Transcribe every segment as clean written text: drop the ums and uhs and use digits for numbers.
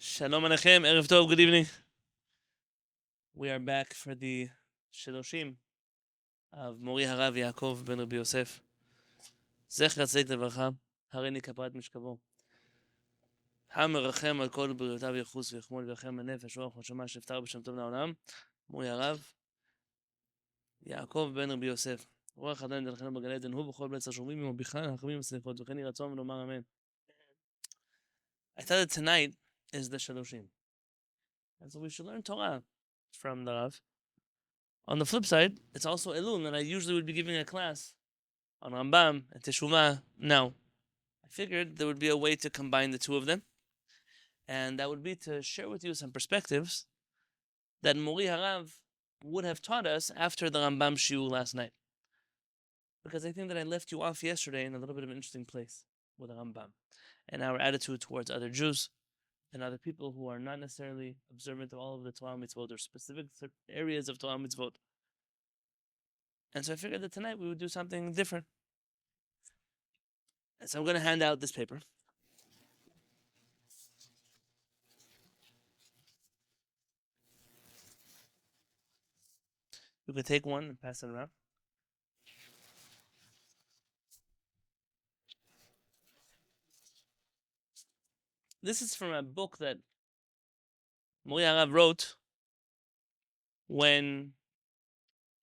Shalom Aleichem, Erev Tov, good evening. We are back for the Sheloshim of Morenu HaRav Yaakov ben Rabbi Yosef. Zecher tzedek levarcha, harini kaprat mishkavo. המרחם על כל בריאותיו יחוס ויחמול וירחם הנפש רוח ונשמה שנפטר בשם טוב לעולם. מורי הרב יעקב בן רבי יוסף. רוח אדם דלכנו בגן עדן הוא בכל בלץ השומרים עמו בכלל החכמים הסליחות וכן יהי רצון ונאמר אמן. I thought that tonight is the Sheloshim. And so we should learn Torah from the Rav. On the flip side, it's also Elul, and I usually would be giving a class on Rambam and Teshuvah. Now, I figured there would be a way to combine the two of them, and that would be to share with you some perspectives that Morenu HaRav would have taught us after the Rambam Shiur last night. Because I think that I left you off yesterday in a little bit of an interesting place with the Rambam, and our attitude towards other Jews and other people who are not necessarily observant of all of the Torah mitzvot or specific areas of Torah mitzvot. And so I figured that tonight we would do something different. And so I'm going to hand out this paper. You could take one and pass it around. This is from a book that Morenu HaRav wrote when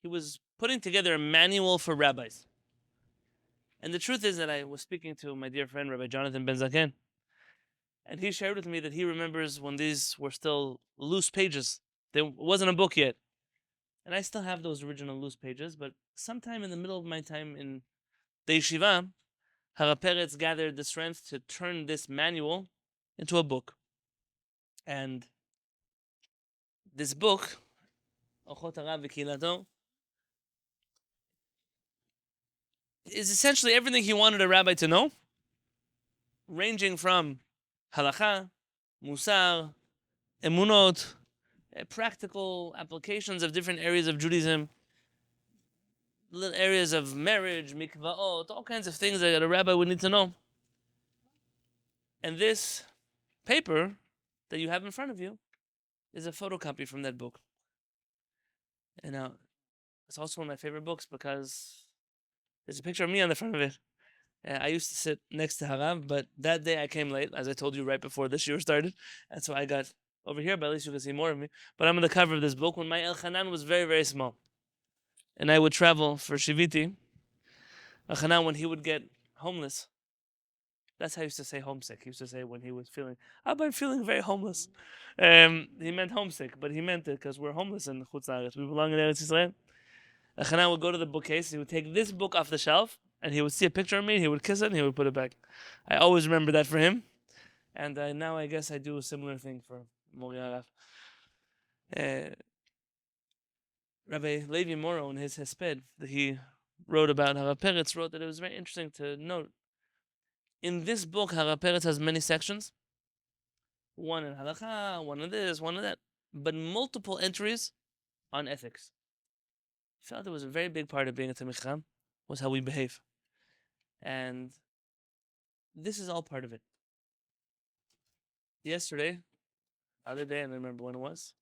he was putting together a manual for rabbis. And the truth is that I was speaking to my dear friend Rabbi Yonatan Ben, and he shared with me that he remembers when these were still loose pages. There wasn't a book yet. And I still have those original loose pages, but sometime in the middle of my time in the Shiva, HaRav Peretz gathered the strength to turn this manual into a book. And this book, Ochot HaRav Kehillat, is essentially everything he wanted a rabbi to know, ranging from halakha, musar, emunot, practical applications of different areas of Judaism, little areas of marriage, mikvaot, all kinds of things that a rabbi would need to know. And this paper that you have in front of you is a photocopy from that book. And now, it's also one of my favorite books because there's a picture of me on the front of it. I used to sit next to Harav, but that day I came late, as I told you right before this year started, and so I got over here, but at least you can see more of me. But I'm on the cover of this book when my Elchanan was very, very small. And I would travel for Shiviti. Elchanan, when he would get homeless, that's how he used to say homesick. He used to say when he was feeling, I'm feeling very homeless. He meant homesick, but he meant it because we're homeless in Chutz La'aretz. We belong in Eretz Yisrael. Elchanan would go to the bookcase, he would take this book off the shelf, and he would see a picture of me, he would kiss it, and he would put it back. I always remember that for him. And now I guess I do a similar thing for Morenu HaRav. Rabbi Levi Moro, in his hesped that he wrote about HaRav Peretz, wrote that it was very interesting to note. In this book, HaRav Peretz has many sections. One in halakha, one in this, one in that. But multiple entries on ethics. I felt it was a very big part of being a Talmid Chacham, was how we behave. And this is all part of it. Yesterday, other day, I don't remember when it was,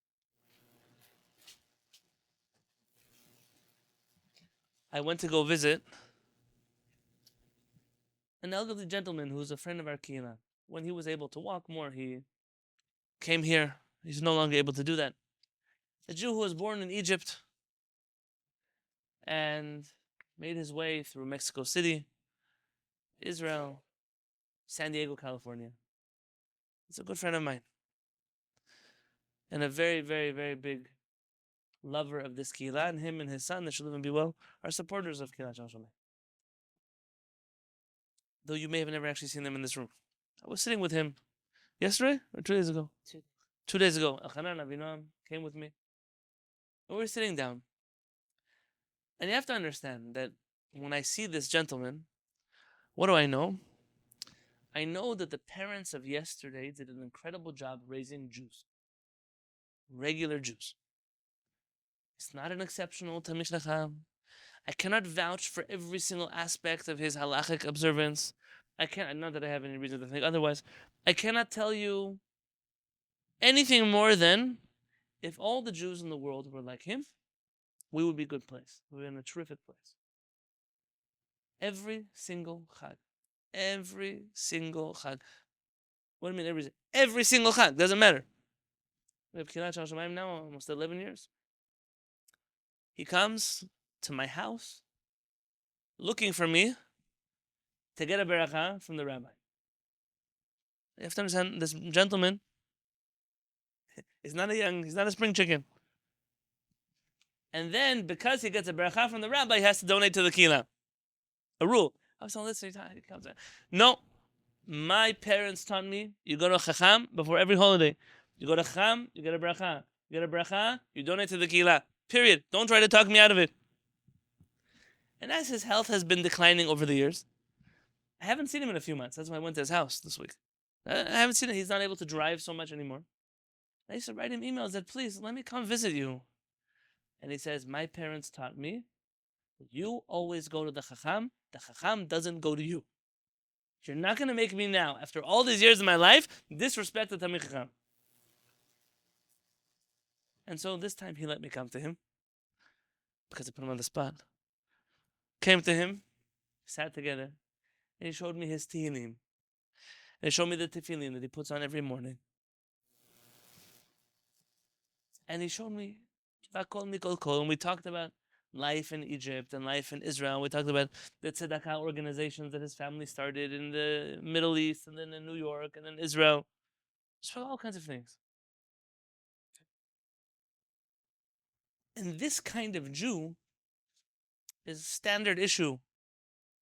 I went to go visit an elderly gentleman who's a friend of our Kehillat. When he was able to walk more, he came here. He's no longer able to do that. A Jew who was born in Egypt and made his way through Mexico City, Israel, San Diego, California. He's a good friend of mine. And a very, very, very big lover of this Kehillat, and him and his son, that should live and be well, are supporters of Kehillat HaShamayim. Though you may have never actually seen them in this room. I was sitting with him yesterday or 2 days ago? 2 days ago. Elchanan Avinoam came with me. And we were sitting down. And you have to understand that when I see this gentleman, what do I know? I know that the parents of yesterday did an incredible job raising Jews. Regular Jews. It's not an exceptional Talmid Chacham. I cannot vouch for every single aspect of his halachic observance. I can't, not that I have any reason to think otherwise. I cannot tell you anything more than if all the Jews in the world were like him, we would be a good place. We would be in a terrific place. Every single Chag. Every single Chag. What do you mean every single Chag? Doesn't matter. We have Kehillat HaShamayim now, almost 11 years. He comes to my house looking for me to get a beracha from the rabbi. You have to understand, this gentleman is not he's not a spring chicken. And then, because he gets a beracha from the rabbi, he has to donate to the Kehillat. A rule. I was telling this, he comes in. No. My parents taught me, you go to Chacham before every holiday. You go to Chacham, you get a beracha. You get a beracha, you donate to the Kehillat. Period. Don't try to talk me out of it. And as his health has been declining over the years, I haven't seen him in a few months. That's why I went to his house this week. I haven't seen him. He's not able to drive so much anymore. I used to write him emails that, please, let me come visit you. And he says, my parents taught me, you always go to the Chacham doesn't go to you. You're not going to make me now, after all these years of my life, disrespect the Talmid Chacham. And so this time he let me come to him, because I put him on the spot. Came to him, sat together, and he showed me his tehillim. And he showed me the tefillin that he puts on every morning. And he showed me, and we talked about life in Egypt and life in Israel. We talked about the tzedakah organizations that his family started in the Middle East and then in New York and then Israel. Just all kinds of things. And this kind of Jew is a standard issue.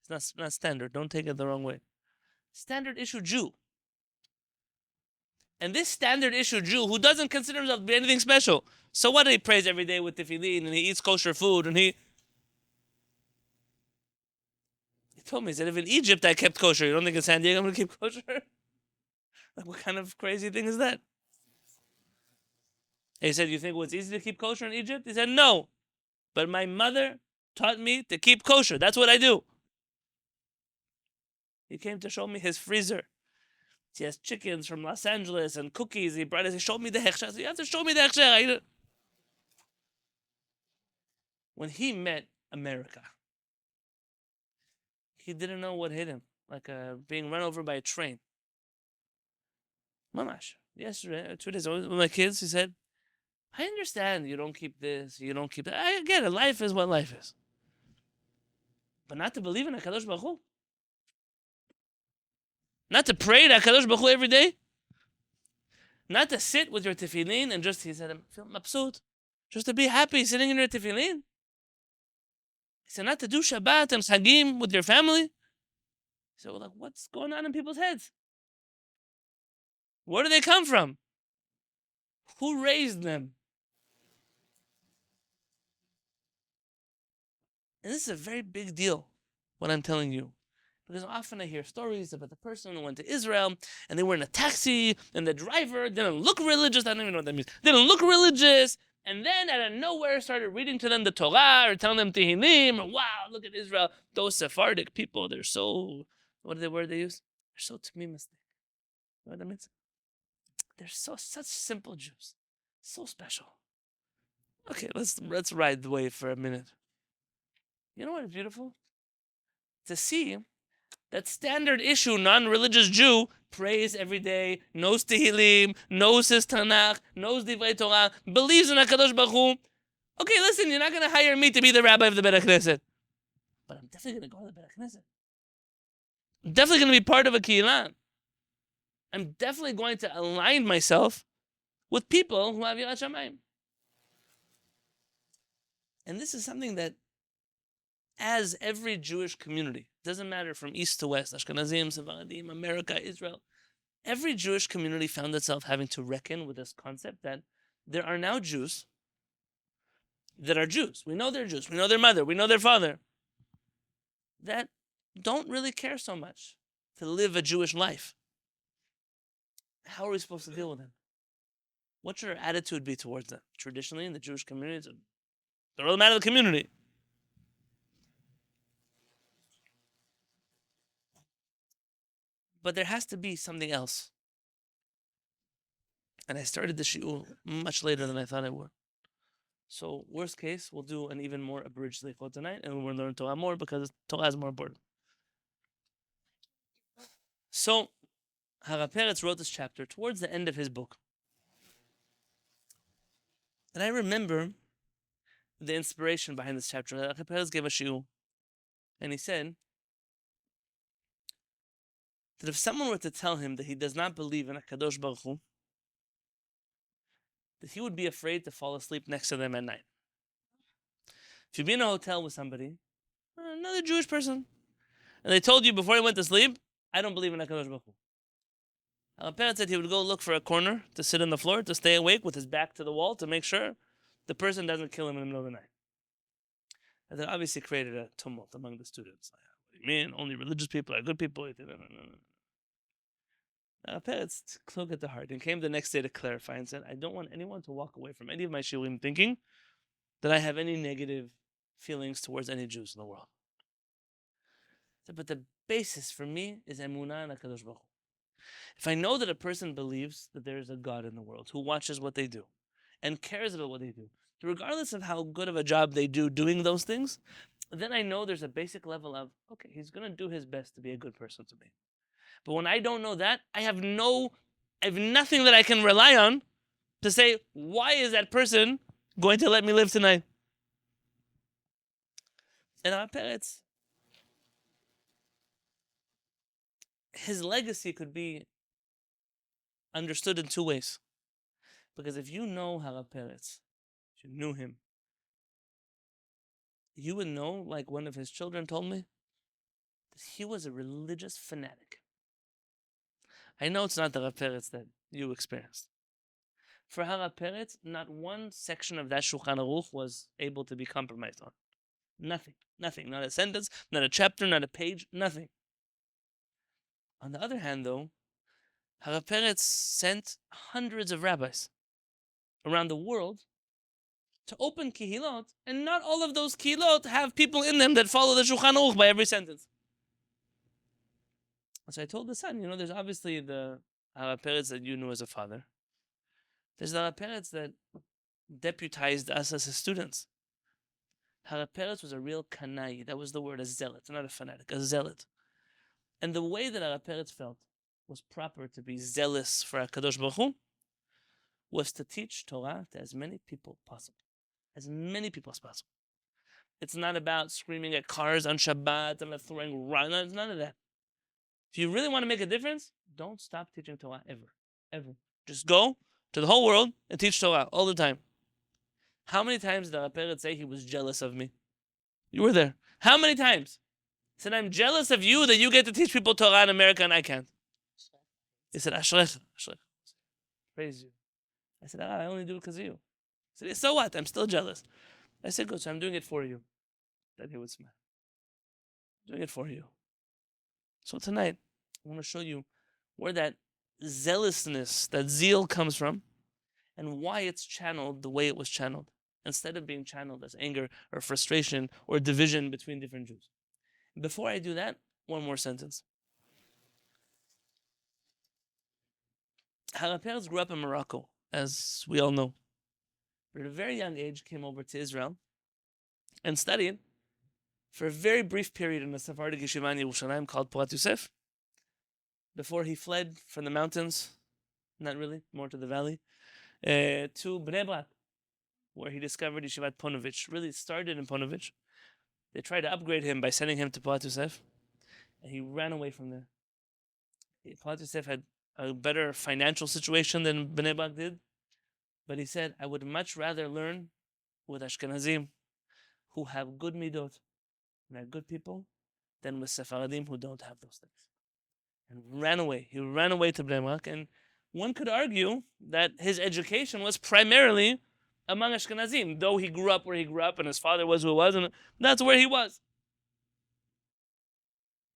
It's not standard. Don't take it the wrong way. Standard issue Jew. And this standard issue Jew who doesn't consider himself to be anything special. So what, he prays every day with tefillin and he eats kosher food and he told me, he said, if in Egypt I kept kosher, you don't think in San Diego I'm going to keep kosher? Like, what kind of crazy thing is that? And he said, you think it was easy to keep kosher in Egypt? He said, no. But my mother taught me to keep kosher. That's what I do. He came to show me his freezer. He has chickens from Los Angeles and cookies. He brought it. He showed me the hechsher. You have to show me the hechsher. When he met America, he didn't know what hit him, like being run over by a train. Mamash. Yesterday, 2 days ago, with my kids, he said, I understand you don't keep this, you don't keep that. I get it. Life is what life is. But not to believe in HaKadosh Baruch Hu? Not to pray to HaKadosh Baruch Hu every day? Not to sit with your tefillin and just, he said, feel mabsut. Just to be happy sitting in your tefillin? He said, not to do Shabbat and Chagim with your family? He said, well, like, what's going on in people's heads? Where do they come from? Who raised them? And this is a very big deal, what I'm telling you. Because often I hear stories about the person who went to Israel and they were in a taxi and the driver didn't look religious. I don't even know what that means. Didn't look religious. And then out of nowhere started reading to them the Torah or telling them Tehillim. Or, wow, look at Israel. Those Sephardic people, they're so, what is the word they use? They're so tmimistic. You know what that means? They're such simple Jews. So special. Okay, let's ride the wave for a minute. You know what is beautiful? To see that standard issue non-religious Jew prays every day, knows Tehillim, knows his Tanakh, knows Divrei Torah, believes in HaKadosh Baruch Hu. Okay, listen, you're not going to hire me to be the rabbi of the Beit HaKnesset. But I'm definitely going to go to the Beit HaKnesset. I'm definitely going to be part of a Kehillat. I'm definitely going to align myself with people who have HaShamayim. And this is something that, as every Jewish community, doesn't matter from east to west, Ashkenazim, Sephardim, America, Israel, every Jewish community found itself having to reckon with this concept that there are now Jews that are Jews. We know they're Jews. We know their mother. We know their father. That don't really care so much to live a Jewish life. How are we supposed to deal with them? What should our attitude be towards them? Traditionally, in the Jewish community, throw them out of the community. But there has to be something else. And I started the shiur much later than I thought I would. So worst case, we'll do an even more abridged lichot tonight, and we'll learn Torah more because Torah is more important. So HaRav Peretz wrote this chapter towards the end of his book. And I remember the inspiration behind this chapter. HaRav Peretz gave a shiur, and he said that if someone were to tell him that he does not believe in HaKadosh Baruch Hu, that he would be afraid to fall asleep next to them at night. If you'd be in a hotel with somebody, another Jewish person, and they told you before he went to sleep, I don't believe in HaKadosh Baruch Hu. HaRav Peretz said he would go look for a corner to sit on the floor, to stay awake with his back to the wall, to make sure the person doesn't kill him in the middle of the night. And that obviously created a tumult among the students. Like, what do you mean? Only religious people are good people? HaRav Peretz took it to heart and came the next day to clarify and said, I don't want anyone to walk away from any of my shiurim thinking that I have any negative feelings towards any Jews in the world. But the basis for me is emunah in HaKadosh Baruch Hu. If I know that a person believes that there is a God in the world who watches what they do and cares about what they do, regardless of how good of a job they do doing those things, then I know there's a basic level of, okay, he's going to do his best to be a good person to me. But when I don't know that, I have nothing that I can rely on to say, why is that person going to let me live tonight? And HaRav Peretz, his legacy could be understood in two ways. Because if you know HaRav Peretz, if you knew him, you would know, like one of his children told me, that he was a religious fanatic. I know it's not the Rav Peretz that you experienced. For HaRav Peretz, not one section of that Shulchan Aruch was able to be compromised on. Nothing. Not a sentence, not a chapter, not a page, nothing. On the other hand, though, HaRav Peretz sent hundreds of rabbis around the world to open Kehillat, and not all of those Kehillat have people in them that follow the Shulchan Aruch by every sentence. So I told the son, there's obviously the HaRav Peretz that you knew as a father. There's the HaRav Peretz that deputized us as his students. HaRav Peretz was a real kanai. That was the word, a zealot, not a fanatic, a zealot. And the way that HaRav Peretz felt was proper to be zealous for HaKadosh Baruch Hu was to teach Torah to as many people possible. As many people as possible. It's not about screaming at cars on Shabbat and throwing rocks. It's none of that. If you really want to make a difference, don't stop teaching Torah ever. Ever. Just go to the whole world and teach Torah all the time. How many times did HaRav Peretz say he was jealous of me? You were there. How many times? He said, I'm jealous of you that you get to teach people Torah in America and I can't. He said, Ashrecha. Praise you. I said, I only do it because of you. He said, so what? I'm still jealous. I said, good, so I'm doing it for you. Then he would smile. I'm doing it for you. So tonight, I want to show you where that zealousness, that zeal comes from, and why it's channeled the way it was channeled, instead of being channeled as anger or frustration or division between different Jews. Before I do that, one more sentence. HaRav Peretz grew up in Morocco, as we all know. But at a very young age, came over to Israel and studied for a very brief period in a Sephardic yeshiva in Yerushalayim called Porat Yosef, before he fled from the mountains, not really, more to the valley, to Bnei Brak, where he discovered Yeshivat Ponovitch. Really started in Ponovitch. They tried to upgrade him by sending him to Porat Yosef, and he ran away from there. Porat Yosef had a better financial situation than Bnei Brak did, but he said, I would much rather learn with Ashkenazim who have good midot and are good people than with Sephardim who don't have those things. And ran away. He ran away to Bnei Brak, and one could argue that his education was primarily among Ashkenazim, though he grew up where he grew up and his father was who he was, and that's where he was.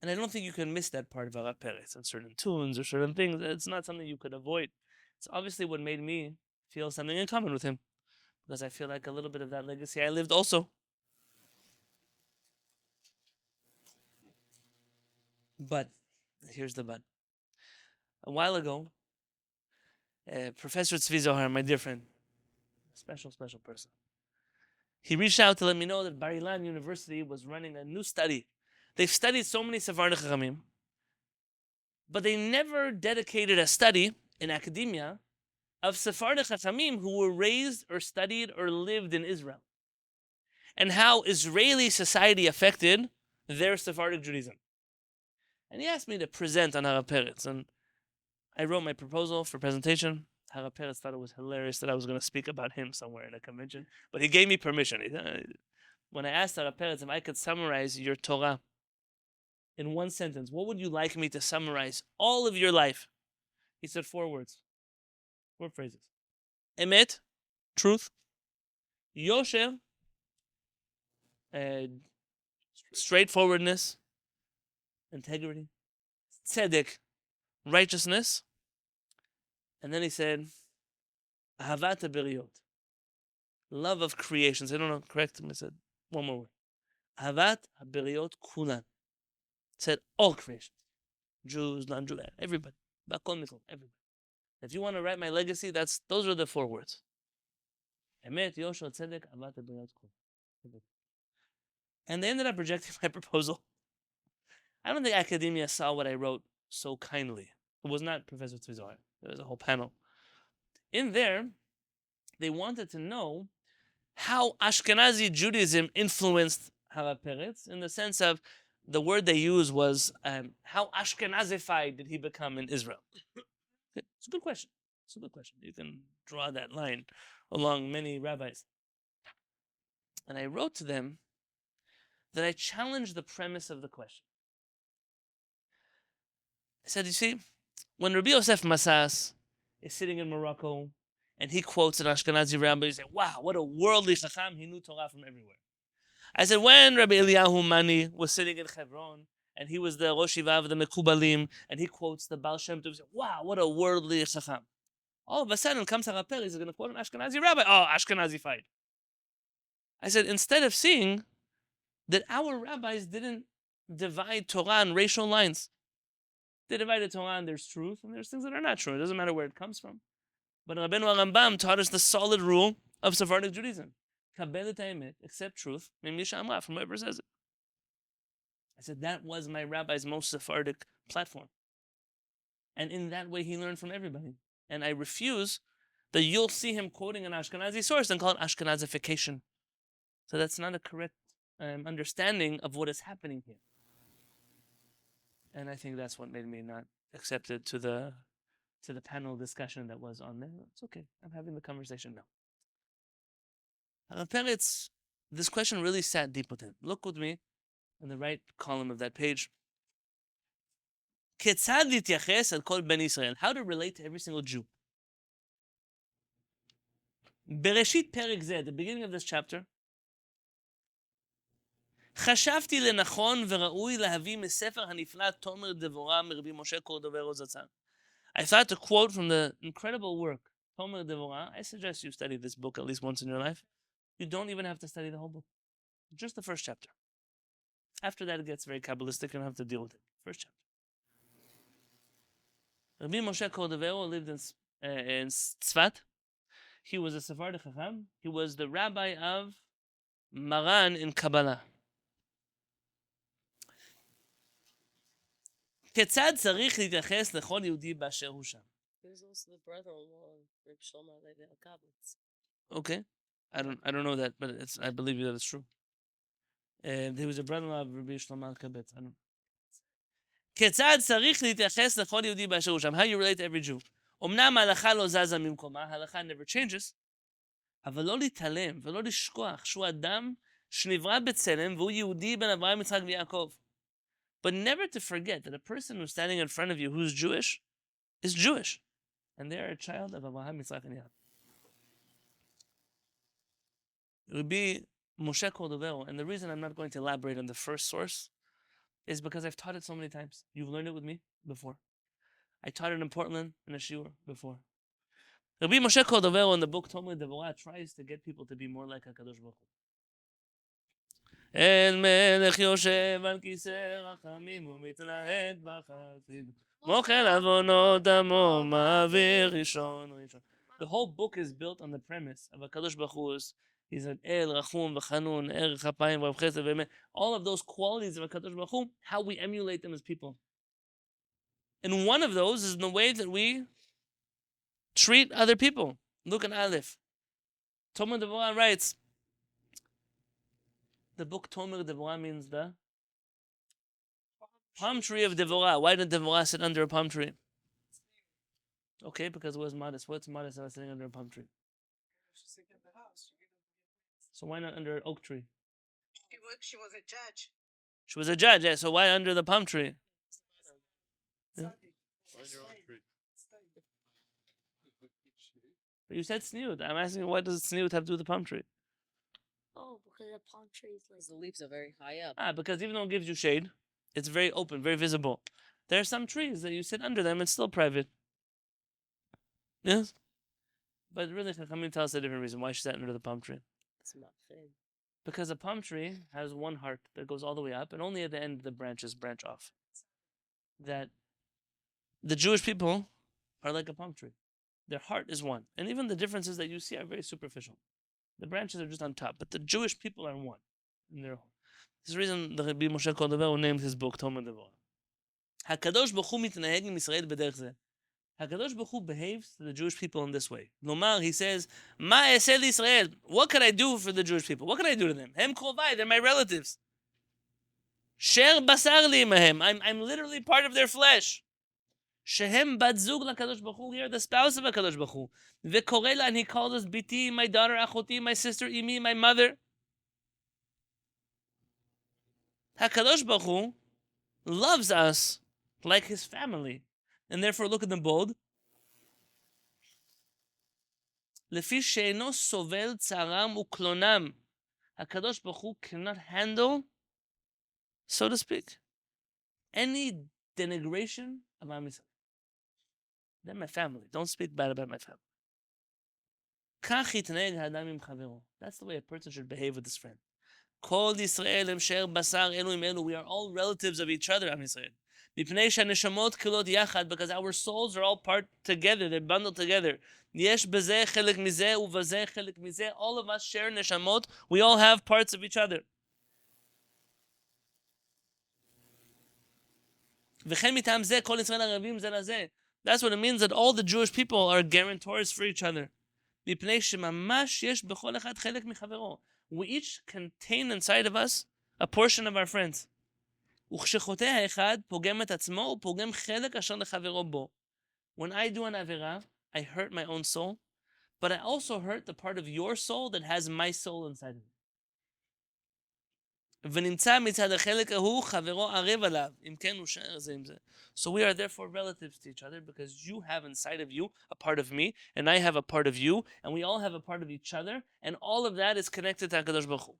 And I don't think you can miss that part of HaRav Peretz and certain tunes or certain things. It's not something you could avoid. It's obviously what made me feel something in common with him, because I feel like a little bit of that legacy I lived also. But here's the but. A while ago, Professor Tzvi Zohar, my dear friend, special person. He reached out to let me know that Bar Ilan University was running a new study. They've studied so many Sephardic Chachamim, but they never dedicated a study in academia of Sephardic Chachamim who were raised or studied or lived in Israel, and how Israeli society affected their Sephardic Judaism. And he asked me to present on HaRav Peretz, and I wrote my proposal for presentation. HaRav Peretz thought it was hilarious that I was going to speak about him somewhere in a convention, but he gave me permission. When I asked HaRav Peretz if I could summarize your Torah in one sentence, what would you like me to summarize all of your life? He said 4 words, 4 phrases. Emet, truth. Yosher, straightforwardness, integrity. Tzedek, righteousness. And then he said, Ahavat HaBeriot, love of creations. I don't know, correct him. I said, one more word. Ahavat HaBeriot Kulan. Said all creation. Jews, non-Jews, everybody. Bakol Mikol, everybody. If you want to write my legacy, those are the 4 words. Emet, Yosher, Tzedek, Ahavat HaBeriot Kulan. And they ended up rejecting my proposal. I don't think academia saw what I wrote so kindly. It was not Professor Tzvi Zohar. There was a whole panel. In there, they wanted to know how Ashkenazi Judaism influenced HaRav Peretz, in the sense of the word they used was how Ashkenazified did he become in Israel? It's a good question. It's a good question. You can draw that line along many rabbis. And I wrote to them that I challenged the premise of the question. I said, you see, when Rabbi Yosef Masas is sitting in Morocco and he quotes an Ashkenazi rabbi, you say, wow, what a worldly chacham, he knew Torah from everywhere. I said, when Rabbi Eliyahu Mani was sitting in Hebron and he was the Rosh Shiva of the Mekubalim and he quotes the Baal Shem Tov, you say, wow, what a worldly chacham. All of a sudden comes HaRav Peretz, he's going to quote an Ashkenazi rabbi. Oh, Ashkenazified. I said, instead of seeing that our rabbis didn't divide Torah on racial lines. They divided Torah and there's truth and there's things that are not true. It doesn't matter where it comes from. But Rabbeinu Rambam taught us the solid rule of Sephardic Judaism. Kabel et haemet, accept truth, from whoever says it. I said that was my rabbi's most Sephardic platform. And in that way he learned from everybody. And I refuse that you'll see him quoting an Ashkenazi source and call it Ashkenazification. So that's not a correct understanding of what is happening here. And I think that's what made me not accepted to the panel discussion that was on there. It's okay. I'm having the conversation now. HaRav Peretz, this question really sat deep with him. Look with me in the right column of that page. Ketzad lityaches al kol ben Israel. How to relate to every single Jew. Bereshit perek zeh, at the beginning of this chapter, חשבתי לנכון וראוי להביא מספר הנפלא תומר דבורה מרבי משה קורדוברו זצ"ל. I thought to quote from the incredible work, Tomer Devorah. I suggest you study this book at least once in your life. You don't even have to study the whole book. Just the first chapter. After that, it gets very Kabbalistic and you don't have to deal with it. First chapter. Rabbi Moshe Cordovero lived in Tzfat. He was a Sephardic Chacham. He was the rabbi of Maran in Kabbalah. כיצד צריך להתייחס לכל יהודי באשר הוא שם? He was also the brother-in-law of Rabbi Shlomo Halevy HaKabetz. Okay. I don't know that, but I believe that it's true. He was a brother-in-law of Rabbi Shlomo HaKabetz. I don't. כיצד צריך להתייחס לכל יהודי באשר הוא שם? How you relate to every Jew? אמנם ההלכה לא זזה ממקומה, ההלכה never changes, אבל לא להתעלם ולא לשכוח שהוא אדם שנברא בצלם והוא יהודי בן אברהם יצחק ויעקב. But never to forget that a person who's standing in front of you who's Jewish is Jewish. And they are a child of Abraham, Yitzchak, and Yaakov. Rabbi Moshe Cordovero, and the reason I'm not going to elaborate on the first source is because I've taught it so many times. You've learned it with me before. I taught it in Portland in a Shiur before. Rabbi Moshe Cordovero in the book Tomer Devorah tries to get people to be more like HaKadosh Baruch Hu. אל מלך יושב על כיסא רחמים ומתנהג בחסידות Mochel avonot damo ma'avir rishon. The whole book is built on the premise of HaKadosh Baruch Hu. He's an El, Rachum, V'chanun, Erech Hapayim, V'av Chesed, V'emet. All of those qualities of HaKadosh Baruch Hu, how we emulate them as people. And one of those is in the way that we treat other people. Look at Aleph. Tomer Devorah writes, the book Tomer Devorah means the palm tree of Devorah. Why did Devorah sit under a palm tree? Okay, because it was modest. What's modest about sitting under a palm tree? So why not under an oak tree? She was a judge. She was a judge, yeah. So why under the palm tree? Yeah. But you said sniut. I'm asking, what does sniut have to do with the palm tree? Oh, because the palm tree is like the leaves are very high up. Because even though it gives you shade, it's very open, very visible. There are some trees that you sit under them, it's still private. Yes? But really, Chachamim tell us a different reason why she sat under the palm tree. It's not thin. Because a palm tree has one heart that goes all the way up, and only at the end the branches branch off. That the Jewish people are like a palm tree. Their heart is one. And even the differences that you see are very superficial. The branches are just on top, but the Jewish people are one. And this is the reason the Rabbi Moshe Cordova named his book Tomer Devorah. HaKadosh Baruch Hu mitnaheg im Yisrael b'derech zeh. HaKadosh Baruch Hu behaves to the Jewish people in this way. Lomar, he says, Ma eseh l'Yisrael. What could I do for the Jewish people? What can I do to them? Hem krovai, they're my relatives. Sher basar li imahem. I'm literally part of their flesh. Shehem bat zug l'Kadosh Baruch Hu. We are the spouse of HaKadosh Baruch Hu. Vekorei la, and he calls us biti, my daughter, achoti, my sister, imi, my mother. HaKadosh Baruch Hu loves us like his family. And therefore, look at them bold. Lefi she'eno sovel tzaram uklonam. HaKadosh Baruch Hu cannot handle, so to speak, any denigration of Am Yisrael. They're my family. Don't speak bad about my family. Kach yitneg ha'adam im chavero. That's the way a person should behave with his friend. Kol Yisrael em sher basar elu im elu. We are all relatives of each other, Am Yisrael. Mipnei she'neshamot kilot yachad, because our souls are all part together. They're bundled together. Yesh bezeh chelek mizeh uvazeh chelek mizeh. All of us share neshamot. We all have parts of each other. V'chen mitam zeh kol Yisrael aravim zeh lazeh. That's what it means that all the Jewish people are guarantors for each other. We each contain inside of us a portion of our friends. When I do an avera, I hurt my own soul, but I also hurt the part of your soul that has my soul inside of it. So we are therefore relatives to each other, because you have inside of you a part of me, and I have a part of you, and we all have a part of each other, and all of that is connected to HaKadosh Baruch Hu.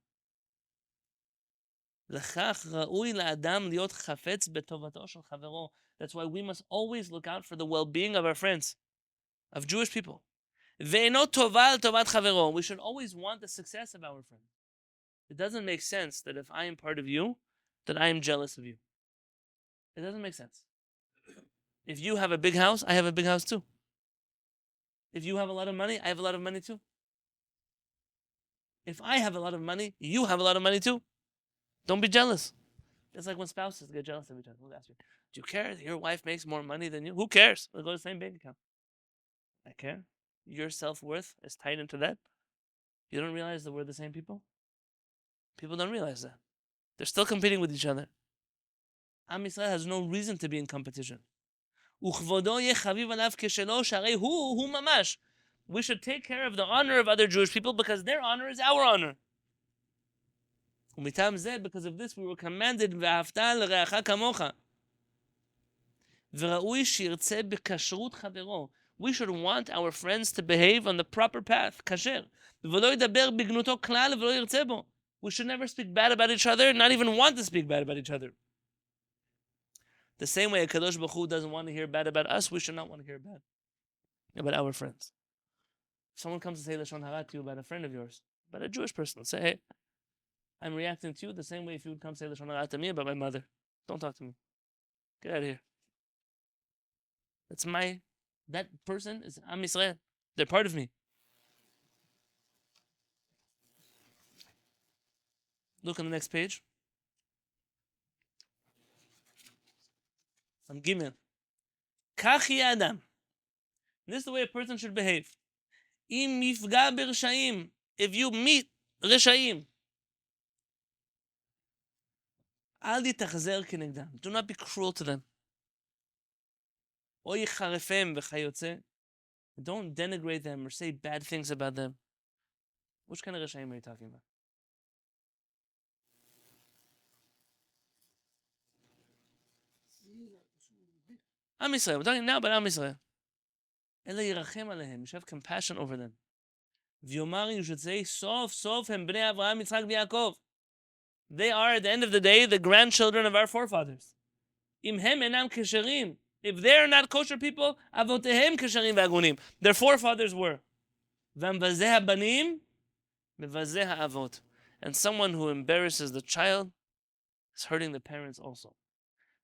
That's why we must always look out for the well-being of our friends, of Jewish people. We should always want the success of our friends. It doesn't make sense that if I am part of you, that I am jealous of you. It doesn't make sense. If you have a big house, I have a big house too. If you have a lot of money, I have a lot of money too. If I have a lot of money, you have a lot of money too. Don't be jealous. It's like when spouses get jealous of each other. Who asks you, do you care that your wife makes more money than you? Who cares? We'll go to the same bank account. I care. Your self-worth is tied into that. You don't realize that we're the same people? People don't realize that. They're still competing with each other. Am Yisrael has no reason to be in competition. We should take care of the honor of other Jewish people, because their honor is our honor. Because of this, we were commanded, we should want our friends to behave on the proper path, kasher. We should never speak bad about each other, not even want to speak bad about each other. The same way HaKadosh Baruch Hu doesn't want to hear bad about us, we should not want to hear bad about our friends. If someone comes to say Lashon Hara to you about a friend of yours, about a Jewish person, say, hey, I'm reacting to you the same way if you would come say Lashon Hara to me about my mother. Don't talk to me. Get out of here. That person is Am Yisrael. They're part of me. Look on the next page. On Gimel. Kach Adam. This is the way a person should behave. Im mifga b'reshaim. If you meet reshaim, al yitachzer kenegdam. Do not be cruel to them. O yicharefem v'chayotze. Don't denigrate them or say bad things about them. Which kind of reshaim are you talking about? Am Yisrael. We're talking now about Am Yisrael. Ela yirachem alehem. You should have compassion over them. V'yomar, you should say, Sof, Sof, hem bnei Avraham, Yitzchak, Yaakov. They are, at the end of the day, the grandchildren of our forefathers. Im hem enam kesherim. If they're not kosher people, avotehem kesherim v'agunim. Their forefathers were. V'amvazeh habanim, mevazeh ha'avot. And someone who embarrasses the child is hurting the parents also.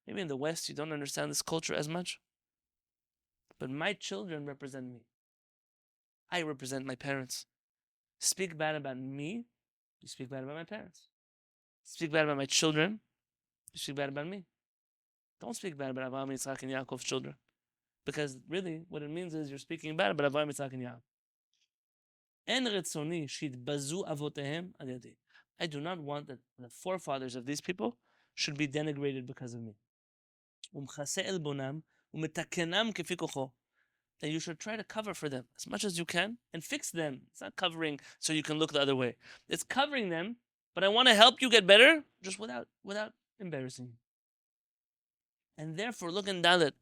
Maybe in the West you don't understand this culture as much. But my children represent me. I represent my parents. Speak bad about me, you speak bad about my parents. Speak bad about my children, you speak bad about me. Don't speak bad about Avraham, Yitzchak, and Yaakov's children. Because really, what it means is you're speaking bad about Avraham, Yitzchak, and Yaakov. En retzoni shitbazu avotehem al yadi. I do not want that the forefathers of these people should be denigrated because of me. Umchase elbonam umetakenam kefi kocho. That you should try to cover for them as much as you can and fix them. It's not covering so you can look the other way. It's covering them, but I want to help you get better just without embarrassing you. And therefore, look in Dalet.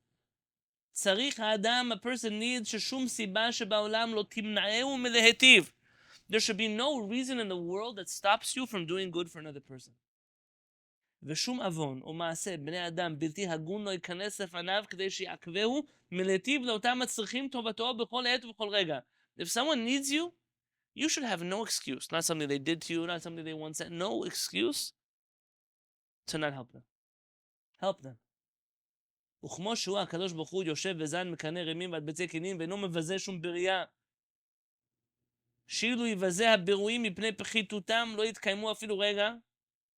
Tzarich ha'adam, a person needs sheshum siba shebaolam lo timna'ehu milehetiv. There should be no reason in the world that stops you from doing good for another person. ושום עוון או מעשה בני אדם בלתי הגון לא ייכנס לפניו כדי שיעכבהו מלהיטיב לאותם הצריכים טובתו בכל עת ובכל רגע. If someone needs you, you should have no excuse. Not something they did to you, not something they once said. No excuse to not help them. Help them. וכמו שהוא הקדוש ברוך הוא יושב וזן מקנה רמים ועד ביצי כינים ואינו מבזה שום בריאה. שאילו יבזה הבירואים מפני פחיתותם לא יתקיימו אפילו רגע.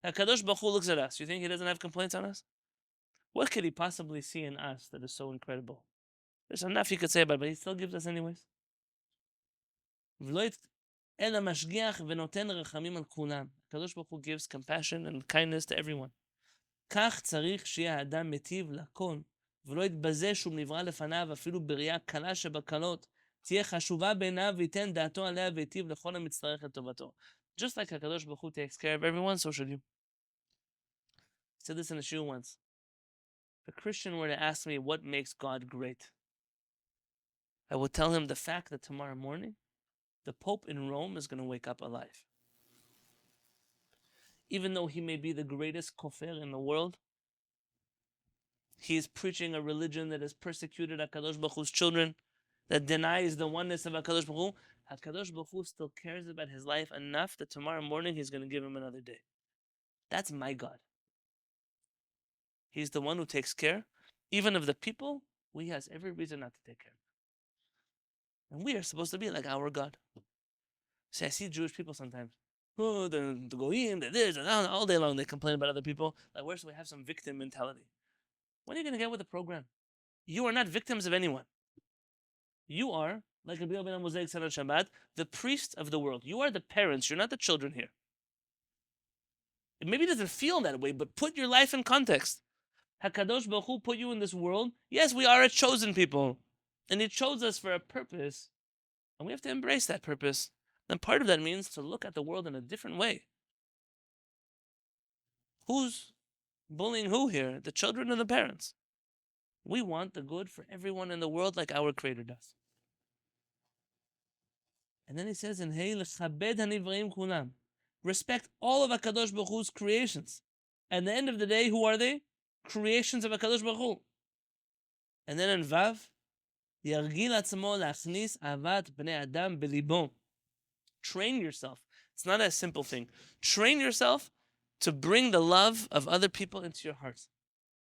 HaKadosh Baruch Hu looks at us. You think he doesn't have complaints on us? What could he possibly see in us that is so incredible? There's enough he could say about it, but he still gives us anyways. אלא משגיח ונותן רחמים על כולם. HaKadosh Baruch Hu gives compassion and kindness to everyone. כך צריך שיהיה האדם מטיב לכל, ולא יתבזה שום נברא לפניו, אפילו בראייה קלה שבקלות, תהיה חשובה בעיניו וייתן דעתו עליה ויטיב לכל המצטרך לטובתו. Just like HaKadosh Baruch Hu takes care of everyone, so should you. I said this in a shiur once. If a Christian were to ask me what makes God great, I would tell him the fact that tomorrow morning, the Pope in Rome is going to wake up alive. Even though he may be the greatest kofir in the world, he is preaching a religion that has persecuted HaKadosh Baruch Hu's children, that denies the oneness of HaKadosh Baruch Hu. HaKadosh Baruch Hu still cares about his life enough that tomorrow morning he's going to give him another day. That's my God. He's the one who takes care, even of the people he has every reason not to take care of. And we are supposed to be like our God. See, I see Jewish people sometimes. Oh, the goyim, they're this, and that, all day long they complain about other people. Like, where should we have some victim mentality? When are you going to get with the program? You are not victims of anyone. You are, like Rabbi Yonatan Halevy said on Shabbat, the priest of the world. You are the parents. You're not the children here. It maybe doesn't feel that way, but put your life in context. HaKadosh Baruch Hu put you in this world. Yes, we are a chosen people. And He chose us for a purpose. And we have to embrace that purpose. And part of that means to look at the world in a different way. Who's bullying who here? The children or the parents? We want the good for everyone in the world like our Creator does. And then he says in Hey, l'chabed hanivraim kulam. Respect all of HaKadosh Baruch Hu's creations. At the end of the day, who are they? Creations of HaKadosh Baruch Hu. And then in Vav, Yargil atzmo lachnis avat bnei adam belibo. Train yourself. It's not a simple thing. Train yourself to bring the love of other people into your heart.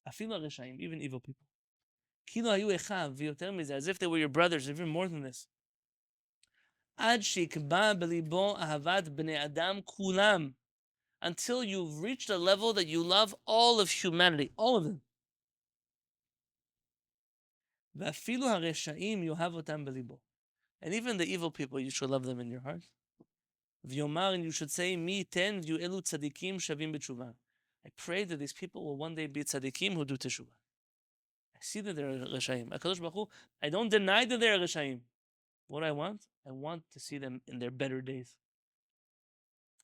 Afilu reshaim, even evil people. כאילו היו אחיו, ויותר מזה, as if they were your brothers, even more than this. עד שיקבע בליבו אהבת בני אדם כולם, until you've reached a level that you love all of humanity, all of them. ואפילו הרשעים יאהב אותם בליבו. And even the evil people, you should love them in your heart. ויאמר, and you should say, מי ייתן ויהיו אלו צדיקים שווים בתשובה. I pray that these people will one day be tzadikim who do teshuvah. I see that they're reshaim. HaKadosh Baruch Hu, I don't deny that they're reshaim. What I want to see them in their better days.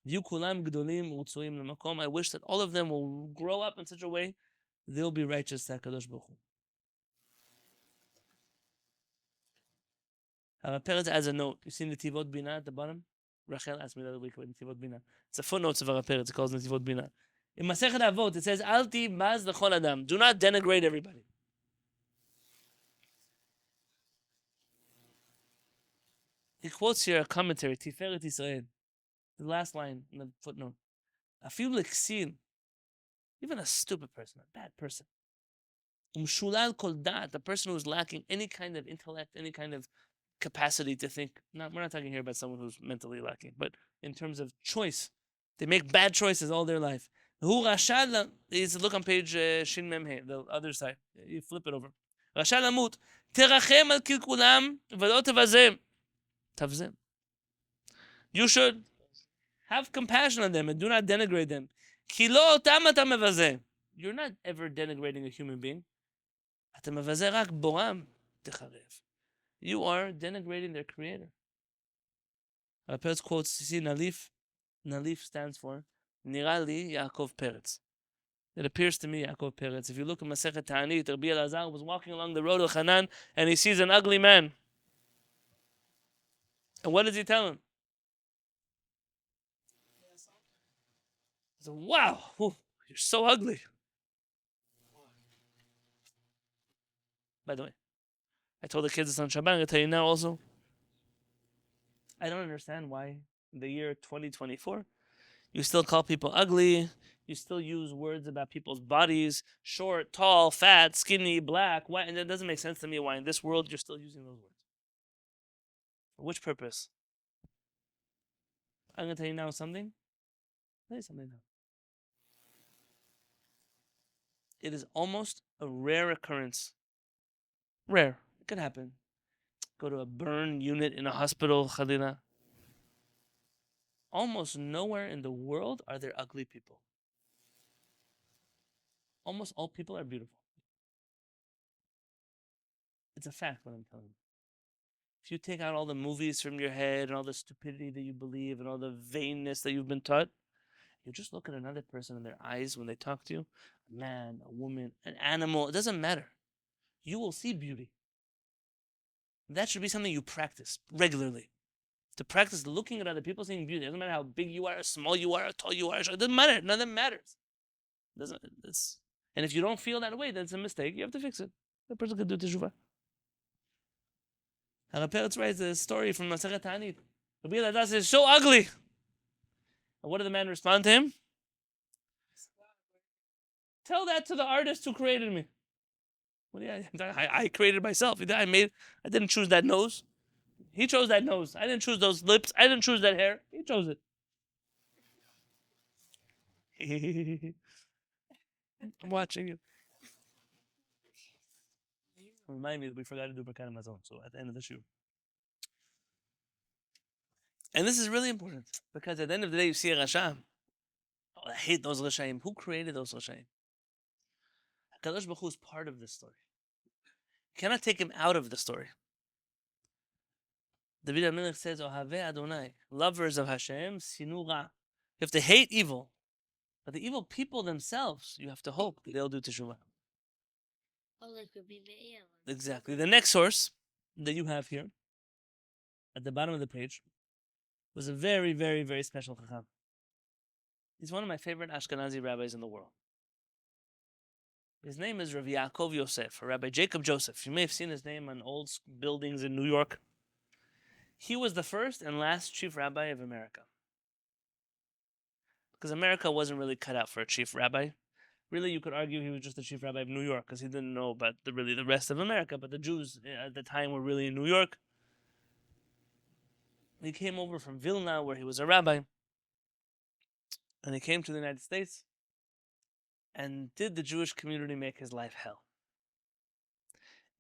ויהיו כולם גדולים ורצויים למקום. I wish that all of them will grow up in such a way they'll be righteous to HaKadosh Baruch Hu. Rabbi Peretz adds a note. You see Netivot Bina at the bottom? Rachel asked me the other week about Netivot Bina. It's a footnote of Rabbi Peretz. It calls Netivot Bina. In Masechet Avot, it says, Al ti baz l'chol adam. Do not denigrate everybody. He quotes here a commentary, Tiferet Yisrael. The last line in the footnote. Afilu l'ksin, even a stupid person, a bad person. Umshulal kol dat, a person who's lacking any kind of intellect, any kind of capacity to think. We're not talking here about someone who's mentally lacking, but in terms of choice. They make bad choices all their life. Hu rashad, look on page Shin Mem He, the other side. You flip it over. Rashad lamut, terachem al kilkulam v'lo tevazem. Tavzem. You should have compassion on them and do not denigrate them. Ki lo otam ata mevazeh. You're not ever denigrating a human being. Ata mevazeh rak boram techarev. You are denigrating their creator. Rabbi Peretz quotes, you see, Nalif. Nalif stands for Nirali Yaakov Peretz. It appears to me, Yaakov Peretz. If you look at Masechet Ta'anit, Rabbi Elazar was walking along the road of Hanan and he sees an ugly man. And what does he tell him? He said, wow, you're so ugly. By the way, I told the kids this on Shabbat, I'm going to tell you now also. I don't understand why in the year 2024, you still call people ugly, you still use words about people's bodies, short, tall, fat, skinny, black, white, and it doesn't make sense to me why in this world you're still using those words. For which purpose? I'm going to tell you now something. I'll tell you something now. It is almost a rare occurrence. Rare. It could happen. Go to a burn unit in a hospital, Khalila. Almost nowhere in the world are there ugly people. Almost all people are beautiful. It's a fact what I'm telling you. If you take out all the movies from your head and all the stupidity that you believe and all the vainness that you've been taught, you just look at another person in their eyes when they talk to you, a man, a woman, an animal, it doesn't matter. You will see beauty. That should be something you practice regularly. To practice looking at other people, seeing beauty. It doesn't matter how big you are, how small you are, how tall you are. It doesn't matter. None of that matters. And if you don't feel that way, then it's a mistake. You have to fix it. The person can do teshuvah. Rabbi Peretz writes a story from Masechet Ta'anit. Rabbi Elazar says, so ugly. And what did the man respond to him? Tell that to the artist who created me. Well, yeah, I created myself. I didn't choose that nose. He chose that nose. I didn't choose those lips. I didn't choose that hair. He chose it. I'm watching you. Remind me that we forgot to do Birkat Hamazon. So at the end of the shiur. And this is really important because at the end of the day, you see a Rasha. Oh, I hate those Rashaim. Who created those Rashaim? HaKadosh Baruch Hu is part of this story. You cannot take him out of the story. David HaMelech says, Ohave Adonai, lovers of Hashem, sinu ra. You have to hate evil. But the evil people themselves, you have to hope that they'll do teshuvah. Exactly. The next source that you have here, at the bottom of the page, was a very, very, very special chacham. He's one of my favorite Ashkenazi rabbis in the world. His name is Rav Yaakov Yosef, or Rabbi Jacob Joseph. You may have seen his name on old buildings in New York. He was the first and last chief rabbi of America. Because America wasn't really cut out for a chief rabbi. Really, you could argue he was just the chief rabbi of New York because he didn't know about the rest of America. But the Jews at the time were really in New York. He came over from Vilna, where he was a rabbi, and he came to the United States. And did the Jewish community make his life hell?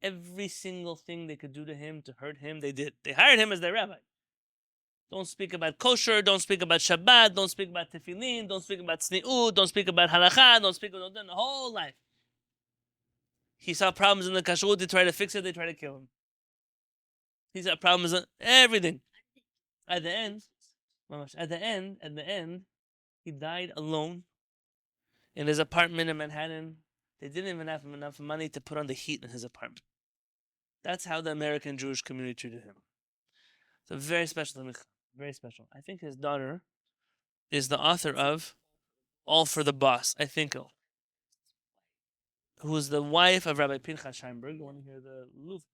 Every single thing they could do to him to hurt him, they did. They hired him as their rabbi. Don't speak about kosher, don't speak about Shabbat, don't speak about tefillin, don't speak about tzniut, don't speak about halakha, don't speak about the whole life. He saw problems in the kashrut, they tried to fix it, they tried to kill him. He saw problems in everything. At the end, he died alone in his apartment in Manhattan. They didn't even have enough money to put on the heat in his apartment. That's how the American Jewish community treated him. So very special, very special. I think his daughter is the author of All for the Boss, I think, who is the wife of Rabbi Pinchas Scheinberg. You want to hear the Louvre?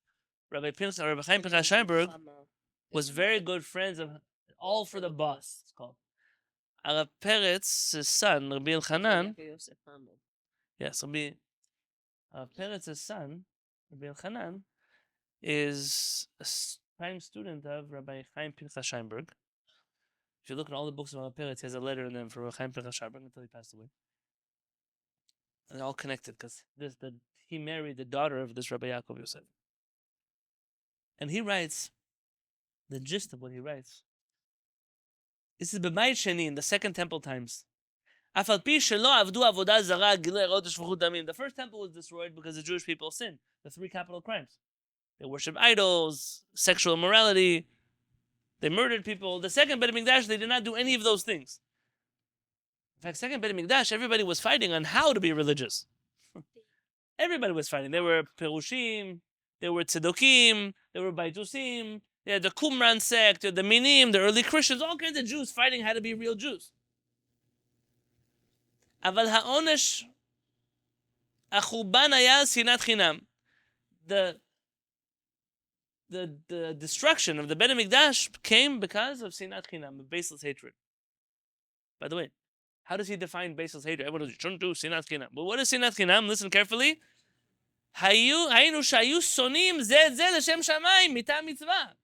Rabbi Chaim Pinchas Scheinberg was very good friends of All for the Boss, it's called. Rav Peretz's son, Rabbi Elchanan, yes, Rav Peretz's son, Rabbi Elchanan, is a prime student of Rabbi Chaim Pinchas Scheinberg. If you look at all the books of Rav Peretz, he has a letter in them for Rabbi Chaim Pinchas Scheinberg until he passed away. And they're all connected because he married the daughter of this Rabbi Yaakov Yosef. And he writes, the gist of what he writes, this is B'mayit Sheni, in the Second Temple times. The first temple was destroyed because the Jewish people sinned. The 3 capital crimes. They worshipped idols, sexual immorality, they murdered people. The second Beit HaMikdash, they did not do any of those things. In fact, second Beit HaMikdash, everybody was fighting on how to be religious. Everybody was fighting. There were Perushim, there were Tzedokim, there were Baitusim, they had the Qumran sect, the Minim, the early Christians, all kinds of Jews fighting how to be real Jews. Aval ha'onesh achuban haya sinat chinam. The destruction of the Beit HaMikdash came because of sinat chinam, of baseless hatred. By the way, how does he define baseless hatred? Everyone knows you shouldn't do sinat chinam. But what is sinat chinam? Listen carefully. Haynu shayu sonim zeh zeh l'shem shamayim mitam mitzvah.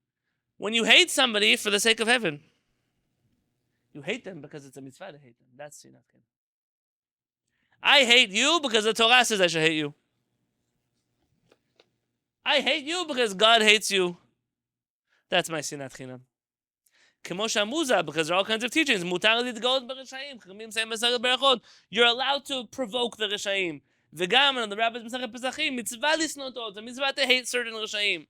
When you hate somebody for the sake of heaven, you hate them because it's a mitzvah to hate them. That's sinat chinam. I hate you because the Torah says I should hate you. I hate you because God hates you. That's my sinat chinam. Kemosha muza, because there are all kinds of teachings. Mutar lidgod b'reshaim. Chachamim say Masechet Berachot. You're allowed to provoke the reshaim. V'gam, and the rabbis Masechet Pesachim, mitzvah lisnotot. It's a mitzvah to hate certain reshaim.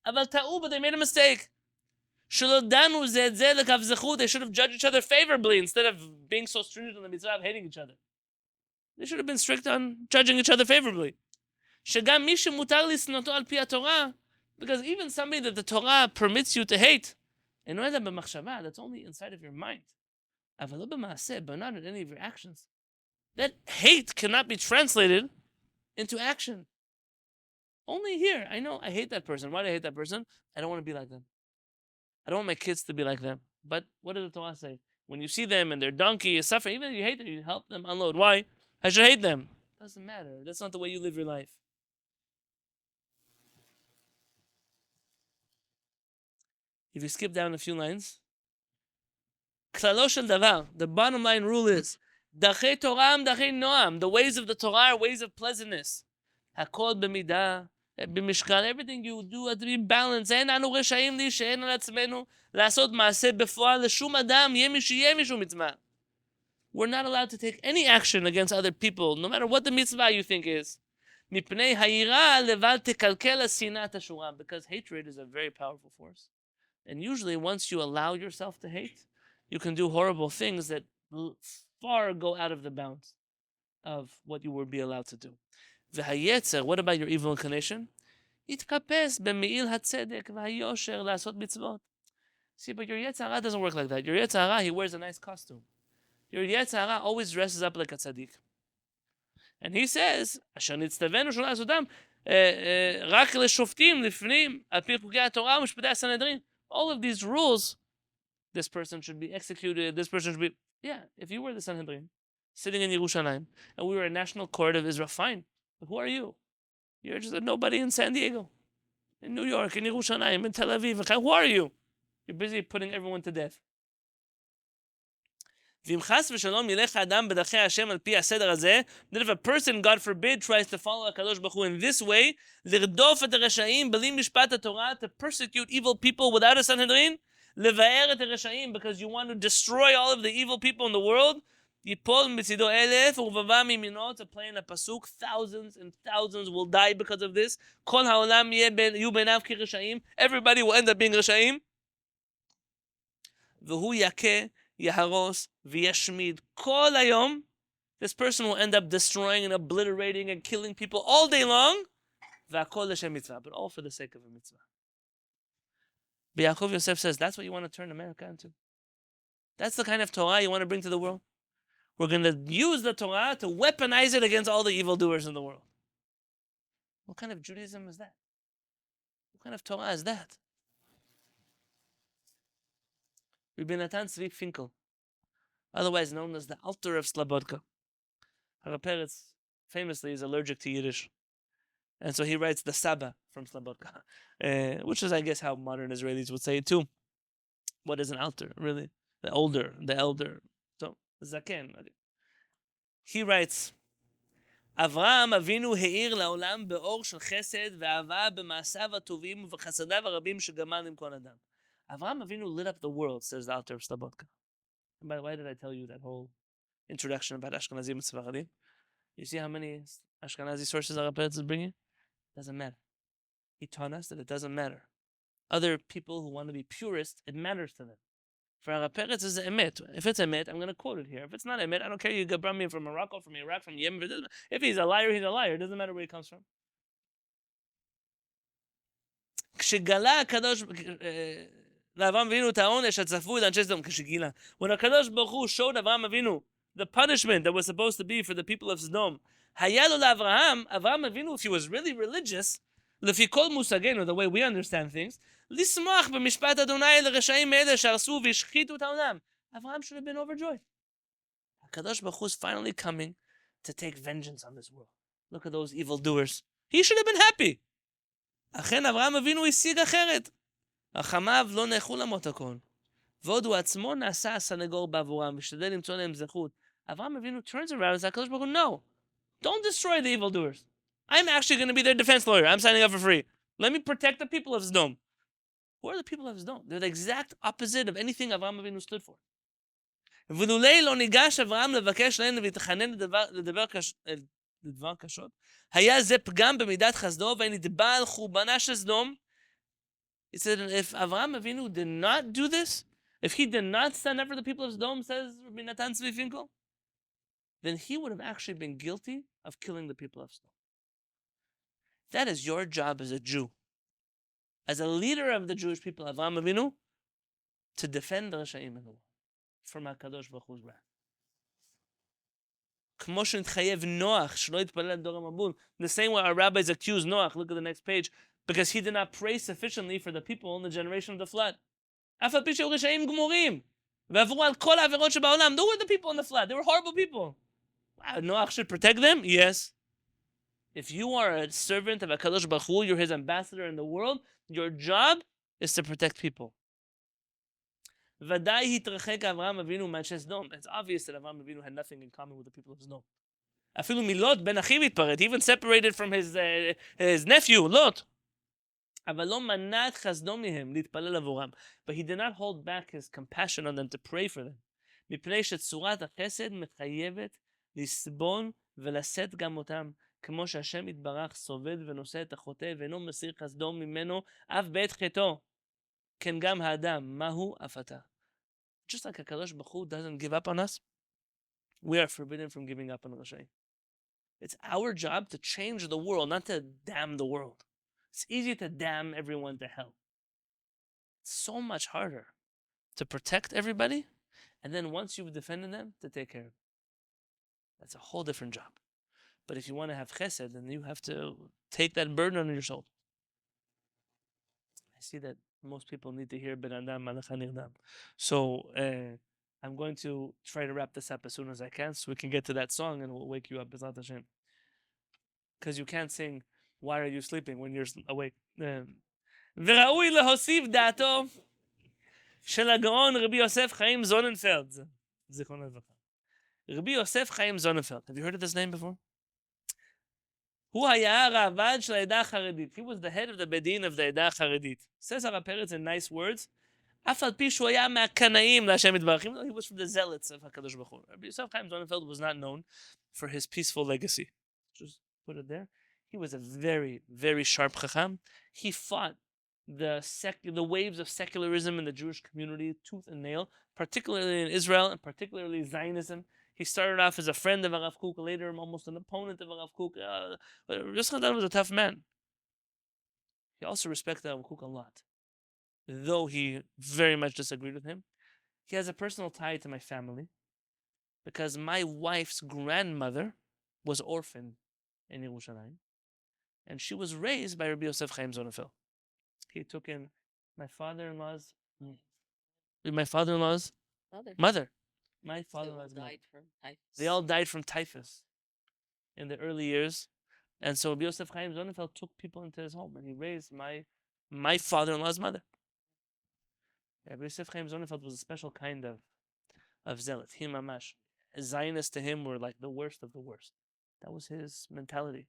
Aval ta'u, but they made a mistake. Shelo danu zeh zeh lekavzechu. They should have judged each other favorably instead of being so stringent on the mitzvah of hating each other. They should have been strict on judging each other favorably. Shegam mi shemutar lisnoto al pi haTorah, because even somebody that the Torah permits you to hate, that's only inside of your mind. But not in any of your actions. That hate cannot be translated into action. Only here. I know I hate that person. Why do I hate that person? I don't want to be like them. I don't want my kids to be like them. But what does the Torah say? When you see them and their donkey is suffering, even if you hate them, you help them unload. Why? I should hate them. Doesn't matter. That's not the way you live your life. If you skip down a few lines, Klalo shel davar, the bottom line rule is, Dachei Torah dachei noam, the ways of the Torah are ways of pleasantness. Hakol b'midah, b'mishkal, everything you do has to be balanced. En anu reshaim li she'en al atzmenu, la'asot ma'aseh b'foal l'shum adam, yeh mi sheyeh mishum mitzvah. We're not allowed to take any action against other people, no matter what the mitzvah you think is. Mipnei hayira levad tekalkel sinat hashura, because hatred is a very powerful force. And usually, once you allow yourself to hate, you can do horrible things that far go out of the bounds of what you would be allowed to do. V'hayetzer, what about your evil inclination? Itkapes b'me'il hatzedek v'hayosher la'asot mitzvot. See, but your Yetzer Hara doesn't work like that. Your Yetzer Hara, he wears a nice costume. Your Yetzer Hara always dresses up like a tzaddik. And he says, Asher nitztavenu shel la'asotam rak le'shoftim lifnim al pi chukei haTorah u'mishpatei haSanhedrin. All of these rules, this person should be executed, this person should be... Yeah, if you were the Sanhedrin, sitting in Yerushalayim, and we were a national court of Israel. Fine. But who are you? You're just a nobody in San Diego, in New York, in Yerushalayim, in Tel Aviv. Who are you? You're busy putting everyone to death. Then if a person, God forbid, tries to follow HaKadosh Baruch Hu in this way, to persecute evil people without a Sanhedrin, because you want to destroy all of the evil people in the world, to play in a pasuk, thousands and thousands will die because of this. Everybody will end up being Rasha'im. Yaharos v'yashmid kol hayom. This person will end up destroying and obliterating and killing people all day long. V'akol l'shem mitzvah, but all for the sake of a mitzvah. But Yaakov Yosef says, that's what you want to turn America into. That's the kind of Torah you want to bring to the world. We're going to use the Torah to weaponize it against all the evildoers in the world. What kind of Judaism is that? What kind of Torah is that? Rabbi Yonatan Halevy Finkel, otherwise known as the Alter of Slobodka. HaRav Peretz famously is allergic to Yiddish, and so he writes the Saba from Slobodka, which is, I guess, how modern Israelis would say it too. What is an Alter, really? The older, the elder. So, Zaken. He writes, Avraham Avinu he'ir la'olam be'or shel chesed ve'ava b'ma'asav ha'tovim v'chasadav ha'rabim shegamal im kol adam. Avraham Avinu lit up the world, says the Alter of Slobodka. And by the way, did I tell you that whole introduction about Ashkenazim and Sephardim? You see how many Ashkenazi sources HaRav Peretz is bringing? Doesn't matter. He taught us that it doesn't matter. Other people who want to be purists, it matters to them. For HaRav Peretz is emet. If it's emet, I'm going to quote it here. If it's not emet, I don't care. You could bring me from Morocco, from Iraq, from Yemen. If he's a liar, he's a liar. It doesn't matter where he comes from. כשגלה הקדוש לאברהם אבינו את העונש הצפוי לאנשי סדום, כשגילה. When הקדוש ברוך הוא showed אברהם אבינו the punishment that was supposed to be for the people of Sodom, היה לו לאברהם, אברהם אבינו, if he was really religious, לפי כל מושגנו, the way we understand things, לשמוח במשפט אדוני לרשעים אלה שהרסו והשחיתו את העולם. Avraham should have been overjoyed. HaKadosh Baruch Hu is finally coming to take vengeance on this world. Look at those evildoers. He should have been happy. אכן אברהם אבינו השיג אחרת. רחמיו לא נאכו למות הכל. ועוד הוא עצמו נעשה הסנגור בעבורם, ושתדל למצוא להם זכות. אברהם אבינו turns around and says, HaKadosh Baruch Hu, no, don't destroy the evildoers. I'm actually going to be their defense lawyer. I'm signing up for free. Let me protect the people of Sodom. Who are the people of Sodom? They're the exact opposite of anything Avraham Avinu stood for. ולולא לא ניגש אברהם לבקש להם ולהתחנן לדבר קשות, היה זה פגם במידת חסדו ונתבע על חורבנה של סדום. He said, if Avraham Avinu did not do this, if he did not stand up for the people of Sodom, says Rabbi Yonatan Halevy Finkel, then he would have actually been guilty of killing the people of Sodom. That is your job as a Jew, as a leader of the Jewish people, Avraham Avinu, to defend the Rasha'im in the world from HaKadosh Baruch Hu's wrath. כמו שנתחייב נוח, שלא יתפלל לדור המבול. The same way our rabbis accuse Noach, look at the next page, because he did not pray sufficiently for the people in the generation of the flood. אף על פי שהיו רשעים גמורים, ועברו על כל העבירות שבעולם. Who were the people in the flood? They were horrible people. Wow, Noach should protect them? Yes. If you are a servant of HaKadosh Baruch Hu, you're his ambassador in the world, your job is to protect people. ודאי התרחק אברהם אבינו מאנשי סדום. It's obvious that Avraham Avinu had nothing in common with the people of Sodom. אפילו מלוט בן אחיו התפרד. He even separated from his nephew, Lot. אבל לא מנע את חסדו מהם להתפלל עבורם. But he did not hold back his compassion on them to pray for them. מפני שצורת החסד מחייבת לסבון ולשאת גם אותם. כמו שהשם יתברך סובד ונושא את החוטא ואינו מסיר חסדו ממנו אף בעת חטאו. כן גם האדם, מהו אף אתה. Just like HaKadosh Baruch Hu doesn't give up on us, we are forbidden from giving up on Rasha'im. It's our job to change the world, not to damn the world. It's easy to damn everyone to hell. It's so much harder to protect everybody, and then once you've defended them, to take care of them. That's a whole different job. But if you want to have chesed, then you have to take that burden on your shoulder. I see that most people need to hear Ben Adam Malacha Nirdam. So I'm going to try to wrap this up as soon as I can so we can get to that song and we'll wake you up, B'ezrat Hashem. Because you can't sing, "Why are you sleeping?" when you're awake. וראוי להוסיף דעתו של הגאון רבי יוסף חיים זוננפלד. זיכרונו לברכה. Rabbi Yosef Chaim Zonenfeld. Have you heard of this name before? הוא היה הרעב"ד של העדה החרדית. He was the head of the bedin of the העדה החרדית. Says HaRav Peretz in nice words, אף על פי שהוא היה מהקנאים להשם יתברך. He was from the zealots of HaKadosh Baruch Hu. Rabbi Yosef Chaim Zonenfeld was not known for his peaceful legacy. Just put it there. He was a very, very sharp chacham. He fought the waves of secularism in the Jewish community tooth and nail, particularly in Israel and particularly Zionism. He started off as a friend of HaRav Kook, later almost an opponent of HaRav Kook. Yitzchak Lopez was a tough man. He also respected HaRav Kook a lot, though he very much disagreed with him. He has a personal tie to my family because my wife's grandmother was orphaned in Yerushalayim, and she was raised by Rabbi Yosef Chaim Zonenfeld. He took in my father-in-law's mother. My father-in-law's mother. They all died from typhus in the early years. And so Rabbi Yosef Chaim Zonenfeld took people into his home and he raised my father-in-law's mother. Rabbi Yosef Chaim Zonenfeld was a special kind of zealot. He mamash. Zionists to him were like the worst of the worst. That was his mentality.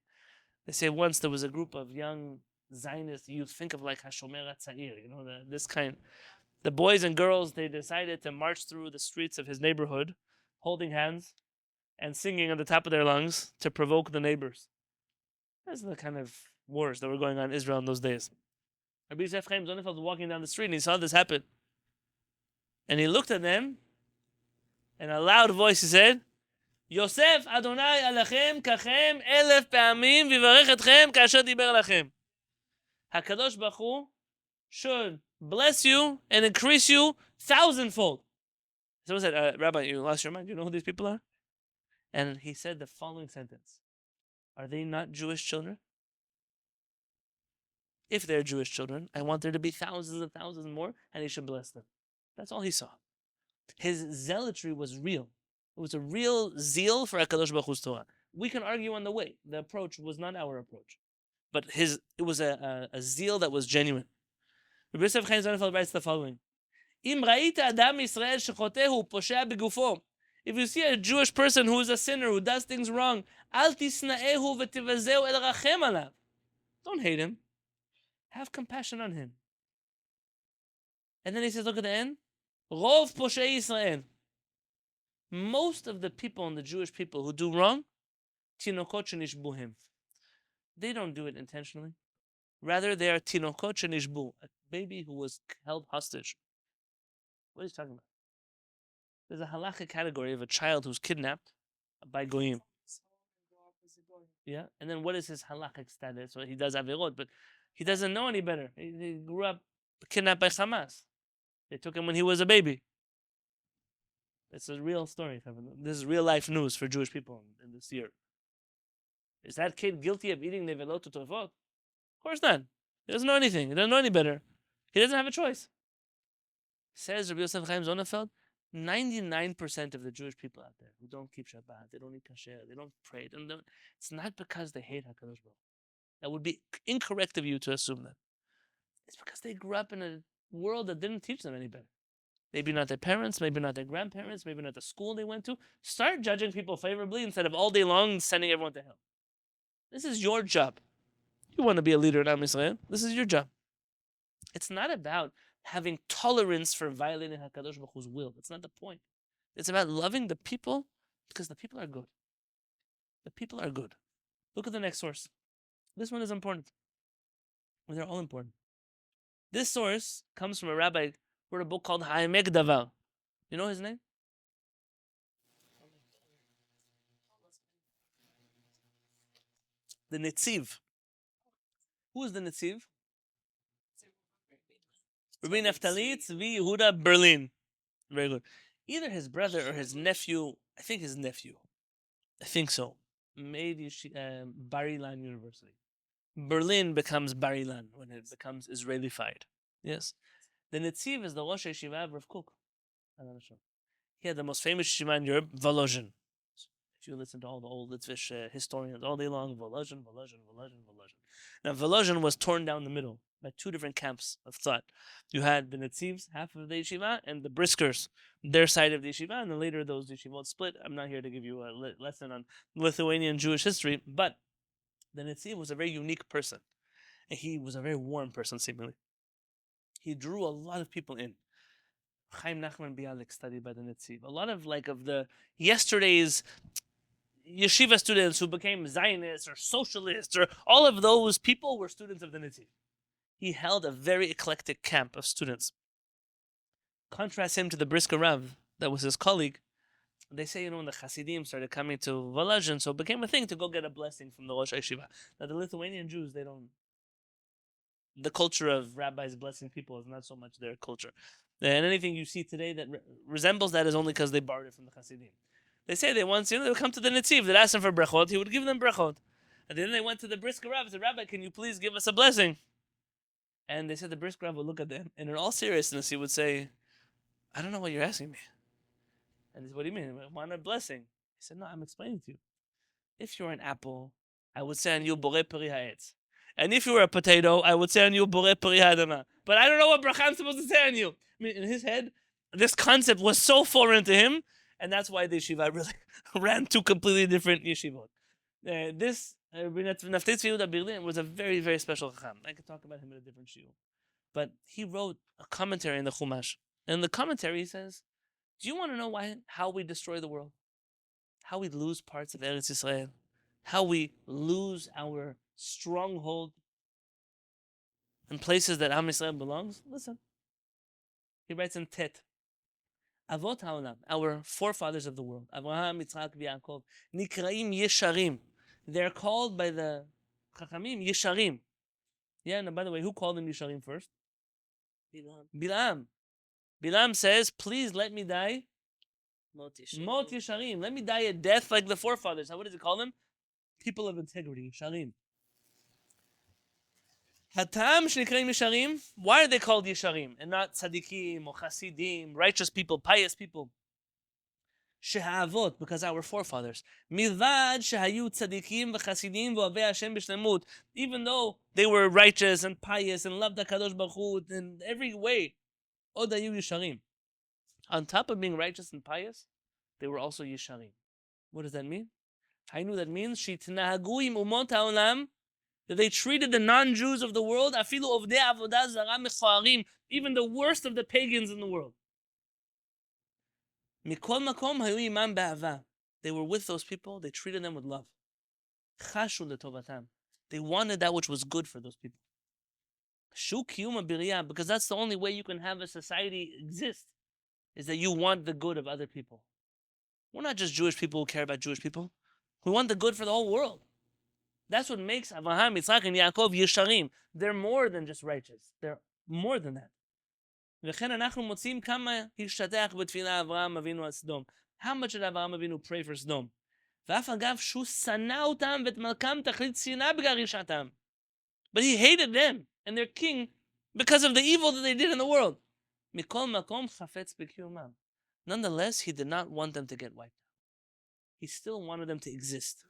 They say once there was a group of young Zionist youth, think of like HaShomer HaTzair, this kind. The boys and girls, they decided to march through the streets of his neighborhood, holding hands and singing on the top of their lungs to provoke the neighbors. That's the kind of wars that were going on in Israel in those days. Rabbi Yosef Chaim Zonenfeld was walking down the street and he saw this happen. And he looked at them, and in a loud voice he said, Yosef Adonai alachem kachem 1000 פעמים ויברך אתכם כאשר דיבר עליכם. HaKadosh Baruch Hu should bless you and increase you 1,000-fold. Someone said, Rabbi, you lost your mind. You know who these people are? And he said the following sentence. Are they not Jewish children? If they're Jewish children, I want there to be thousands and thousands more, and he should bless them. That's all he saw. His zealotry was real. It was a real zeal for HaKadosh Baruch Hu's Torah. We can argue on the way. The approach was not our approach. But it was a zeal that was genuine. Rabbi Yosef Chaim Zonenfeld writes the following. אם ראית אדם ישראל שחוטא הוא פושע בגופו. If you see a Jewish person who is a sinner, who does things wrong, אל תשנאהו ותבזהו אלא רחם עליו. Don't hate him. Have compassion on him. And then he says, look at the end. רוב פושעי ישראל. Most of the people in the Jewish people who do wrong, תינוקות שנשבו הם. They don't do it intentionally. Rather, they are tinokot shenishbu, a baby who was held hostage. What is he talking about? There's a halachic category of a child who's kidnapped by goyim. Yeah, and then what is his halachic status? Well, he does avirot, but he doesn't know any better. He grew up kidnapped by Hamas. They took him when he was a baby. It's a real story. This is real life news for Jewish people in this year. Is that kid guilty of eating nevelot u'tovot? Of course not. He doesn't know anything. He doesn't know any better. He doesn't have a choice. Says Rabbi Yosef Chaim Zonenfeld, 99% of the Jewish people out there who don't keep Shabbat, they don't eat kasher, they don't pray, it's not because they hate HaKadosh Baruch Hu. That would be incorrect of you to assume that. It's because they grew up in a world that didn't teach them any better. Maybe not their parents, maybe not their grandparents, maybe not the school they went to. Start judging people favorably instead of all day long sending everyone to hell. This is your job. You want to be a leader in Am Yisrael? This is your job. It's not about having tolerance for violating HaKadosh Baruch Hu's will. That's not the point. It's about loving the people because the people are good. The people are good. Look at the next source. This one is important. They're all important. This source comes from a rabbi who wrote a book called Ha'emek Davar. You know his name? The Netziv. Who is the Netziv? Rabbi Naftali Tzvi Yehuda Berlin. Very good. Either his brother or his nephew, I think his nephew. I think so. Made Bar Ilan University. Berlin becomes Bar Ilan when it becomes Israelified. Yes. The Netziv is the Rosh Yeshiva of Rav Kook. He had the most famous yeshiva in Europe, Volozhin. If you listen to all the old Litvish historians all day long, Volozhin. Now, Volozhin was torn down the middle by two different camps of thought. You had the Netzivs, half of the yeshiva, and the Briskers, their side of the yeshiva, and then later those yeshivot split. I'm not here to give you a lesson on Lithuanian Jewish history, but the Netziv was a very unique person. And he was a very warm person, seemingly. He drew a lot of people in. Chaim Nachman Bialik studied by the Netziv. A lot of the yesterday's yeshiva students who became Zionists or socialists, or all of those people were students of the Netziv. He held a very eclectic camp of students. Contrast him to the Brisker Rav, that was his colleague. They say, when the Hasidim started coming to Volozhin, so it became a thing to go get a blessing from the Rosh Yeshiva. Now, the Lithuanian Jews, they don't. The culture of rabbis blessing people is not so much their culture. And anything you see today that resembles that is only because they borrowed it from the Hasidim. They say they once, they would come to the Netziv, they'd ask him for brachot, he would give them brachot. And then they went to the Brisker Rav and said, Rabbi, can you please give us a blessing? And they said the Brisker Rav would look at them, and in all seriousness, he would say, I don't know what you're asking me. And he said, what do you mean? I want a blessing. He said, no, I'm explaining to you. If you're an apple, I would say on you, borei peri ha'etz. And if you were a potato, I would say on you, borei peri ha'adama. But I don't know what bracha I'm supposed to say on you. I mean, in his head, this concept was so foreign to him, and that's why the yeshiva really ran two completely different yeshivot. This Naftei Tzvi Yehuda Berlin was a very, very special chacham. I could talk about him in a different shiur. But he wrote a commentary in the Chumash. And in the commentary he says, do you want to know how we destroy the world? How we lose parts of Eretz Yisrael? How we lose our stronghold in places that Am Yisrael belongs? Listen. He writes in Tet. Avot ha'olam, our forefathers of the world, Abraham, Yitzchak, Yaakov, Nikraim Yesharim. They're called by the Chachamim Yesharim. Yeah, and by the way, who called them Yesharim first? Bilam. Bilam says, please let me die. Mot Yesharim. Let me die a death like the forefathers. What does he call them? People of integrity, Yesharim. Hatam shnikreim Yesharim. Why are they called Yesharim and not Tzadikim or Chasidim, righteous people, pious people? Shehavot, because our forefathers. Milvad shehayu tzadikim v'chasidim v'ovei Hashem b'shlemut. Even though they were righteous and pious and loved HaKadosh Baruch Hu in every way, od hayu Yesharim. On top of being righteous and pious, they were also Yesharim. What does that mean? Hainu, that means shitnahagu im umot ha'olam, that they treated the non-Jews of the world, afilu ovdei avodah zara mechoarim, even the worst of the pagans in the world. Mikol makom hayu imam be'ava. They were with those people. They treated them with love. Chashu letovatam. They wanted that which was good for those people. Shu kiyuma biriyah, because that's the only way you can have a society exist, is that you want the good of other people. We're not just Jewish people who care about Jewish people. We want the good for the whole world. That's what makes Abraham, Yitzchak, and Yaakov Yesharim. They're more than just righteous. They're more than that. וכן אנחנו מוצאים כמה השתתח בתפילה אברהם אבינו על סדום. How much did Avraham Avinu pray for Sodom? ואף אגב שהוא שנא אותם ואת מלכם תכלית שנאה בגלל רשעתם. But he hated them and their king because of the evil that they did in the world. מכל מקום חפץ בקיומם. Nonetheless, he did not want them to get wiped out. He still wanted them to exist.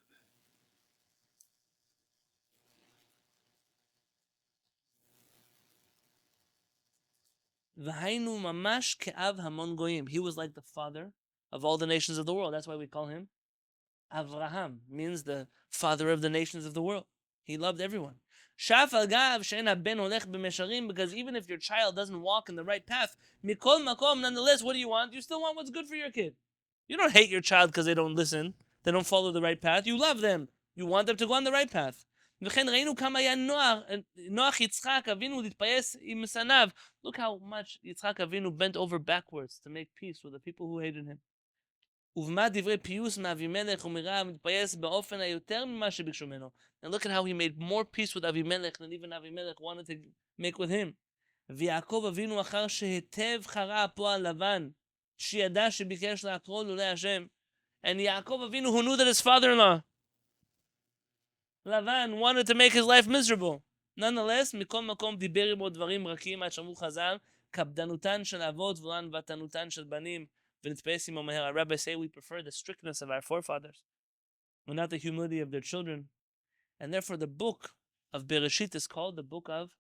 V'hainu mamash ke'av hamon goyim. He was like the father of all the nations of the world. That's why we call him Avraham. Means the father of the nations of the world. He loved everyone. Shaf al gav she'en haben olech b'mesharim, because even if your child doesn't walk in the right path, mikol makom, nonetheless, what do you want? You still want what's good for your kid. You don't hate your child because they don't listen. They don't follow the right path. You love them. You want them to go on the right path. וכן ראינו כמה היה נוח יצחק אבינו להתפייס עם סניו. Look how much Yitzchak Avinu bent over backwards to make peace with the people who hated him. ובמה דברי פיוס מאבימלך ומרב מתפייס באופן היותר ממה שביקשו ממנו. And look at how he made more peace with Avimelech than even Avimelech wanted to make with him. ויעקב אבינו אחר שהיטב חרה אפו על לבן, שידע שביקש לעקרו לולא השם. And Yaakov Avinu, who knew that his father-in-law Lavan wanted to make his life miserable. Nonetheless, מכל מקום דיבר עמו דברים רכים עד שמעו חז"ל, קפדנותן של אבות וענוותנותן של בנים. Our rabbis say we prefer the strictness of our forefathers and not the humility of their children. And therefore the book of Bereshit is called the book of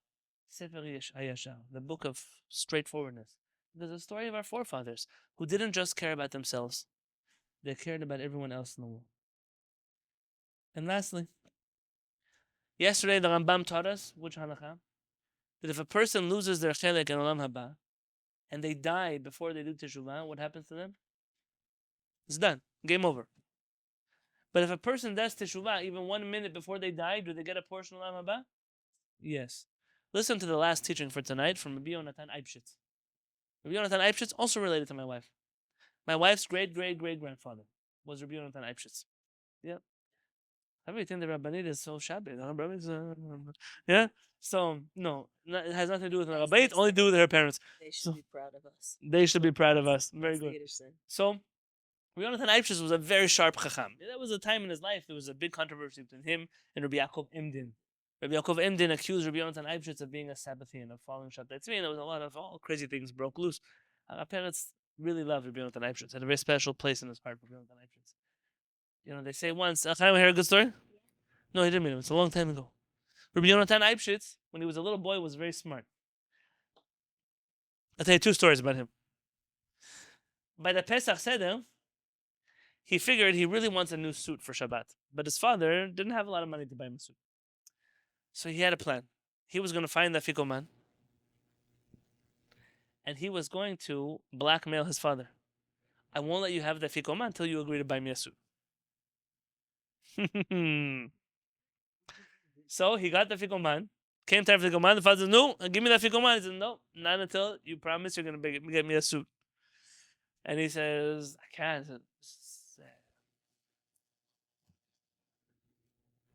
Sefer HaYashar, the book of straightforwardness. There's a story of our forefathers who didn't just care about themselves. They cared about everyone else in the world. And lastly, yesterday the Rambam taught us, which halakha, that if a person loses their chelek in Olam Haba, and they die before they do teshuvah, what happens to them? It's done. Game over. But if a person does teshuvah even 1 minute before they die, do they get a portion of Olam Haba? Yes. Listen to the last teaching for tonight from Rabbi Yonatan Halevy. Rabbi Yonatan Halevy also related to my wife. My wife's great-great-great-grandfather was Rabbi Yonatan Halevy. Yeah. Everything the Rabbanit is so shabby. Yeah? So, no, it has nothing to do with the Rabbanit, only to do with her parents. They should be proud of us. They should be proud of us. Very That's the good. Yiddish thing. So, Rabbi Yonatan Halevy was a very sharp chacham. That was a time in his life, there was a big controversy between him and Rabbi Yaakov Emdin. Rabbi Yaakov Emdin accused Rabbi Yonatan Halevy of being a Sabbathian, of following Shabbat Tzvi, and there was a lot of all crazy things broke loose. Our parents really loved Rabbi Yonatan Halevy. Had a very special place in his heart for Rabbi Yonatan Halevy. You know, they say once, can I hear a good story? No, he didn't meet him. It's a long time ago. Rabbi Yonatan Halevy, when he was a little boy, was very smart. I'll tell you 2 stories about him. By the Pesach Seder, he figured he really wants a new suit for Shabbat. But his father didn't have a lot of money to buy him a suit. So he had a plan. He was going to find the Afikoman, and he was going to blackmail his father. I won't let you have the Afikoman until you agree to buy me a suit. So he got the Afikoman. Came time for the Afikoman. The father said, no, give me the Afikoman. He said, no, not until you promise you're going to get me a suit. And he says, I can't.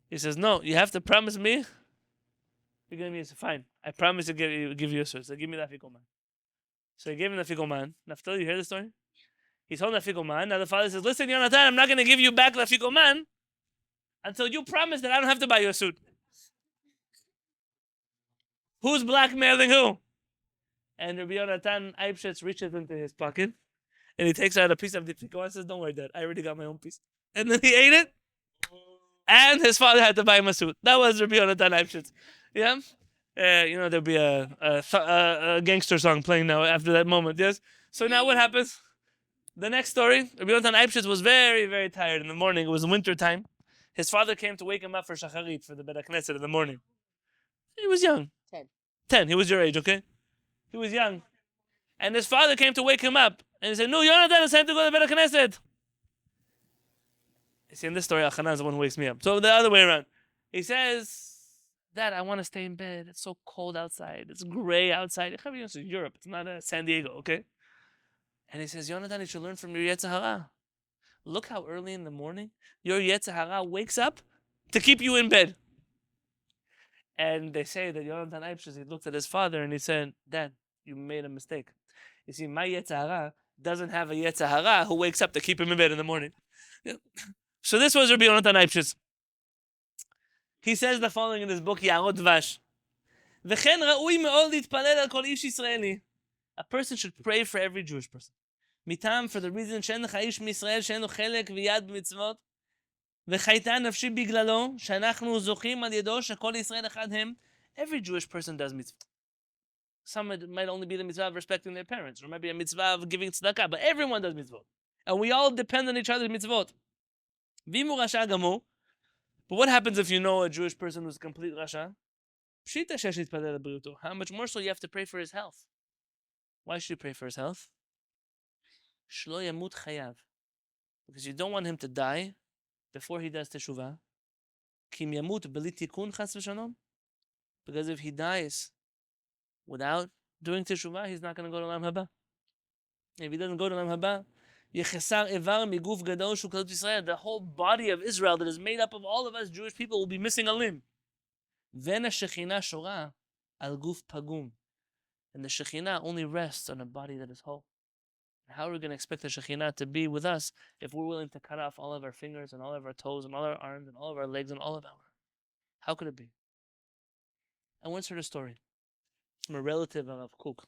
He says, no, you have to promise me. You're going to be fine. I promise to give you a suit. So give me the Afikoman. So he gave him the Afikoman. Naftali, you hear the story? He told him the Afikoman. Now the father says, listen, Yonatan, I'm not going to give you back the Afikoman until you promise that I don't have to buy you a suit. Who's blackmailing who? And Rabbi Yonatan Halevy reaches into his pocket and he takes out a piece of the Afikoman and says, don't worry, Dad, I already got my own piece. And then he ate it. And his father had to buy him a suit. That was Rabbi Yonatan Halevy. Yeah? There'll be a gangster song playing now after that moment, yes? So now what happens? The next story, Rabbi Yonatan Halevy was very, very tired in the morning. It was winter time. His father came to wake him up for Shacharit, for the Beit HaKnesset in the morning. He was young. 10. He was your age, okay? He was young. And his father came to wake him up. And he said, no, Yonatan, it's time to go to the Beit HaKnesset. You see, in this story, Al-Hanan is the one who wakes me up. So the other way around. He says, Dad, I want to stay in bed. It's so cold outside. It's gray outside. It's Europe. It's not San Diego, okay? And he says, Yonatan, you should learn from your Yetzer Hara. Look how early in the morning your Yetzer Hara wakes up to keep you in bed. And they say that Yonatan Halevy, he looked at his father and he said, Dad, you made a mistake. You see, my Yetzer Hara doesn't have a Yetzer Hara who wakes up to keep him in bed in the morning. Yeah. So this was Rabbi Yonatan Halevy. He says the following in his book, Yarot Dvash. V'chen ra'ui me'od litpalel al kol ish Yisraeli. A person should pray for every Jewish person. Mitam, for the reason she'en לך איש מישראל שאין לו חלק ויד במצוות. וחייתה נפשי בגללו, שאנחנו זוכים על ידו שכל ישראל אחד הם. Every Jewish person does mitzvah. Some might only be the mitzvah of respecting their parents, or maybe a mitzvah of giving tzedakah, but everyone does mitzvot. And we all depend on each other's mitzvot. V'im hu rasha gamur. But what happens if you know a Jewish person who's a complete rasha? Pshita shesh litpalel lebריאותו. How much more so you have to pray for his health? Why should you pray for his health? Shlo yamut chayav. Because you don't want him to die before he does teshuvah. Kim yamut beli tikun chas v'shalom. Because if he dies without doing teshuvah, he's not going to go to Olam Haba. If he doesn't go to Olam Haba, yechesar evar miguf gadol shu kalut Yisrael. The whole body of Israel that is made up of all of us Jewish people will be missing a limb. Vena shechina shora al guf pagum. And the Shekhinah only rests on a body that is whole. How are we going to expect the Shekhinah to be with us if we're willing to cut off all of our fingers and all of our toes and all our arms and all of our legs and all of our... How could it be? I once heard a story from a relative of Kook.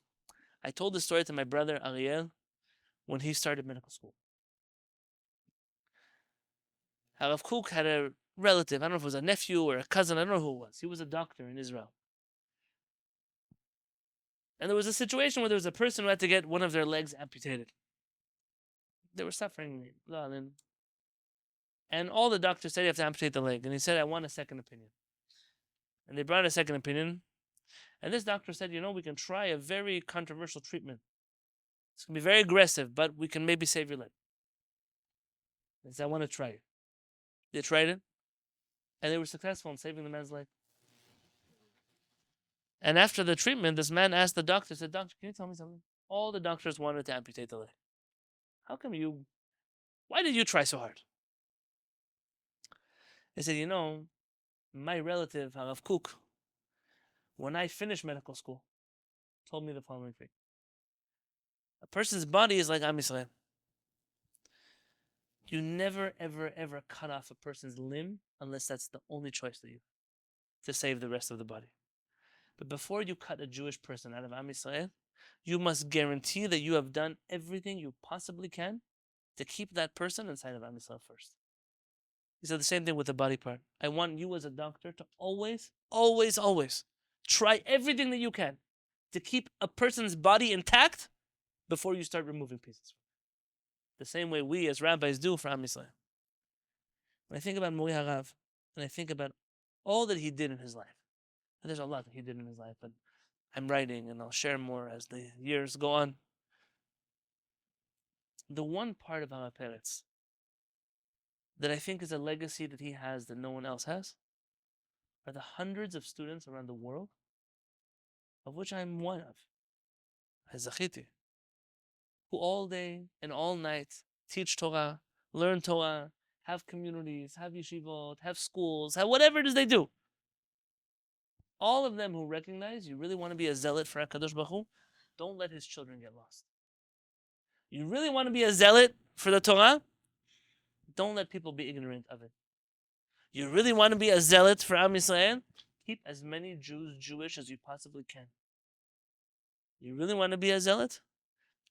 I told the story to my brother Ariel when he started medical school. Harav Kook had a relative, I don't know if it was a nephew or a cousin, I don't know who it was. He was a doctor in Israel. And there was a situation where there was a person who had to get one of their legs amputated. They were suffering. And all the doctors said you have to amputate the leg. And he said, I want a second opinion. And they brought a second opinion. And this doctor said, we can try a very controversial treatment. It's going to be very aggressive, but we can maybe save your leg. He said, I want to try it. They tried it. And they were successful in saving the man's leg. And after the treatment, this man asked the doctor, said, Doctor, can you tell me something? All the doctors wanted to amputate the leg. Why did you try so hard? He said, my relative, Harav Kook, when I finished medical school, told me the following thing. A person's body is like Am Yisrael. You never, ever, ever cut off a person's limb unless that's the only choice that you have to save the rest of the body. But before you cut a Jewish person out of Am Yisrael, you must guarantee that you have done everything you possibly can to keep that person inside of Am Yisrael first. He said the same thing with the body part. I want you as a doctor to always, always, always try everything that you can to keep a person's body intact before you start removing pieces. The same way we as rabbis do for Am Yisrael. When I think about Morenu HaRav, and I think about all that he did in his life, and there's a lot that he did in his life, but I'm writing and I'll share more as the years go on. The one part of HaRav Peretz that I think is a legacy that he has that no one else has are the hundreds of students around the world, of which I'm one of, as Zachiti, who all day and all night teach Torah, learn Torah, have communities, have yeshivot, have schools, have whatever it is they do. All of them who recognize you really want to be a zealot for HaKadosh Baruch Hu, don't let his children get lost. You really want to be a zealot for the Torah, don't let people be ignorant of it. You really want to be a zealot for Am Yisrael, keep as many Jews Jewish as you possibly can. You really want to be a zealot?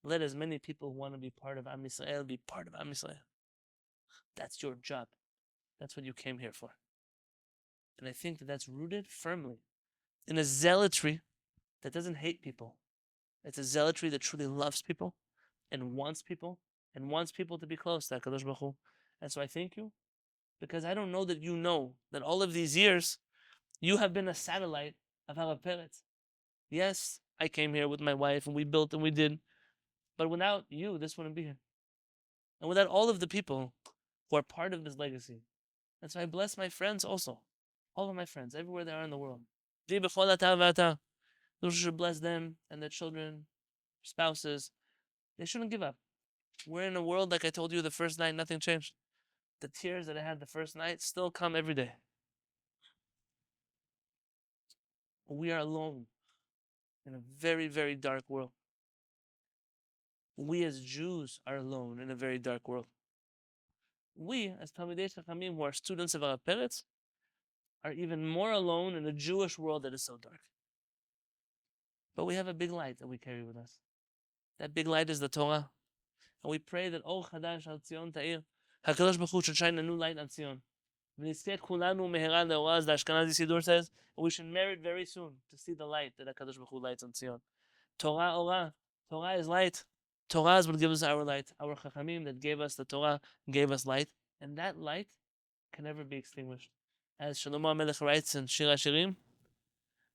Let as many people who want to be part of Am Yisrael be part of Am Yisrael. That's your job. That's what you came here for. And I think that that's rooted firmly in a zealotry that doesn't hate people. It's a zealotry that truly loves people and wants people to be close to HaKadosh Baruch Hu. And so I thank you, because I don't know that you know that all of these years you have been a satellite of HaRav Peretz. Yes, I came here with my wife and we built and we did, but without you, this wouldn't be here. And without all of the people who are part of this legacy. And so I bless my friends also. All of my friends, everywhere they are in the world. Those should bless them and their children, spouses. They shouldn't give up. We're in a world, like I told you the first night, nothing changed. The tears that I had the first night still come every day. We are alone in a very, very dark world. We as Jews are alone in a very dark world. We, as Talmidei Chachamim, who are students of HaRav Peretz, are even more alone in a Jewish world that is so dark. But we have a big light that we carry with us. That big light is the Torah. And we pray that Or Chadash al Tzion Ta'ir, HaKadosh Baruch Hu should shine a new light on Tzion. V'nizkeh kulanu mehera le'ora, as the Ashkenazi Siddur says, and we should merit very soon to see the light that HaKadosh Baruch Hu lights on Tzion. Torah Ora, Torah is light. Torah is what gives us our light. Our Chachamim that gave us the Torah gave us light. And that light can never be extinguished. As Shlomo HaMelech writes in Shir HaShirim,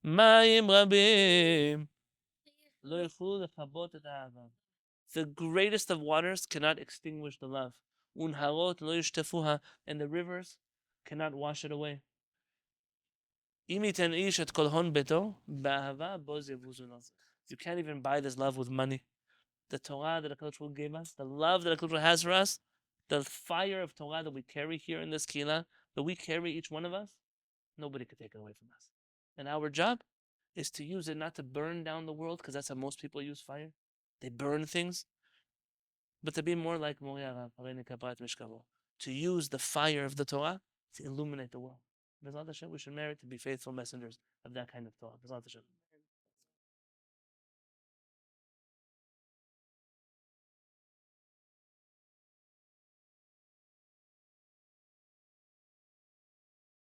Mayim Rabim Lo yichlu lechabot et ha'ava. The greatest of waters cannot extinguish the love. Unharot lo yishtefuha, and the rivers cannot wash it away. Imiten ish et kol hon beto, ba'ahava bo zevuzu naz. You can't even buy this love with money. The Torah that HaKadosh Baruch Hu gave us, the love that HaKadosh Baruch Hu has for us, the fire of Torah that we carry here in this Kehillat, that we carry each one of us, nobody could take it away from us. And our job is to use it not to burn down the world, because that's how most people use fire. They burn things. But to be more like Morenu HaRav Yaakov Peretz, to use the fire of the Torah to illuminate the world. B'ezrat Hashem, we should merit to be faithful messengers of that kind of Torah. B'ezrat Hashem.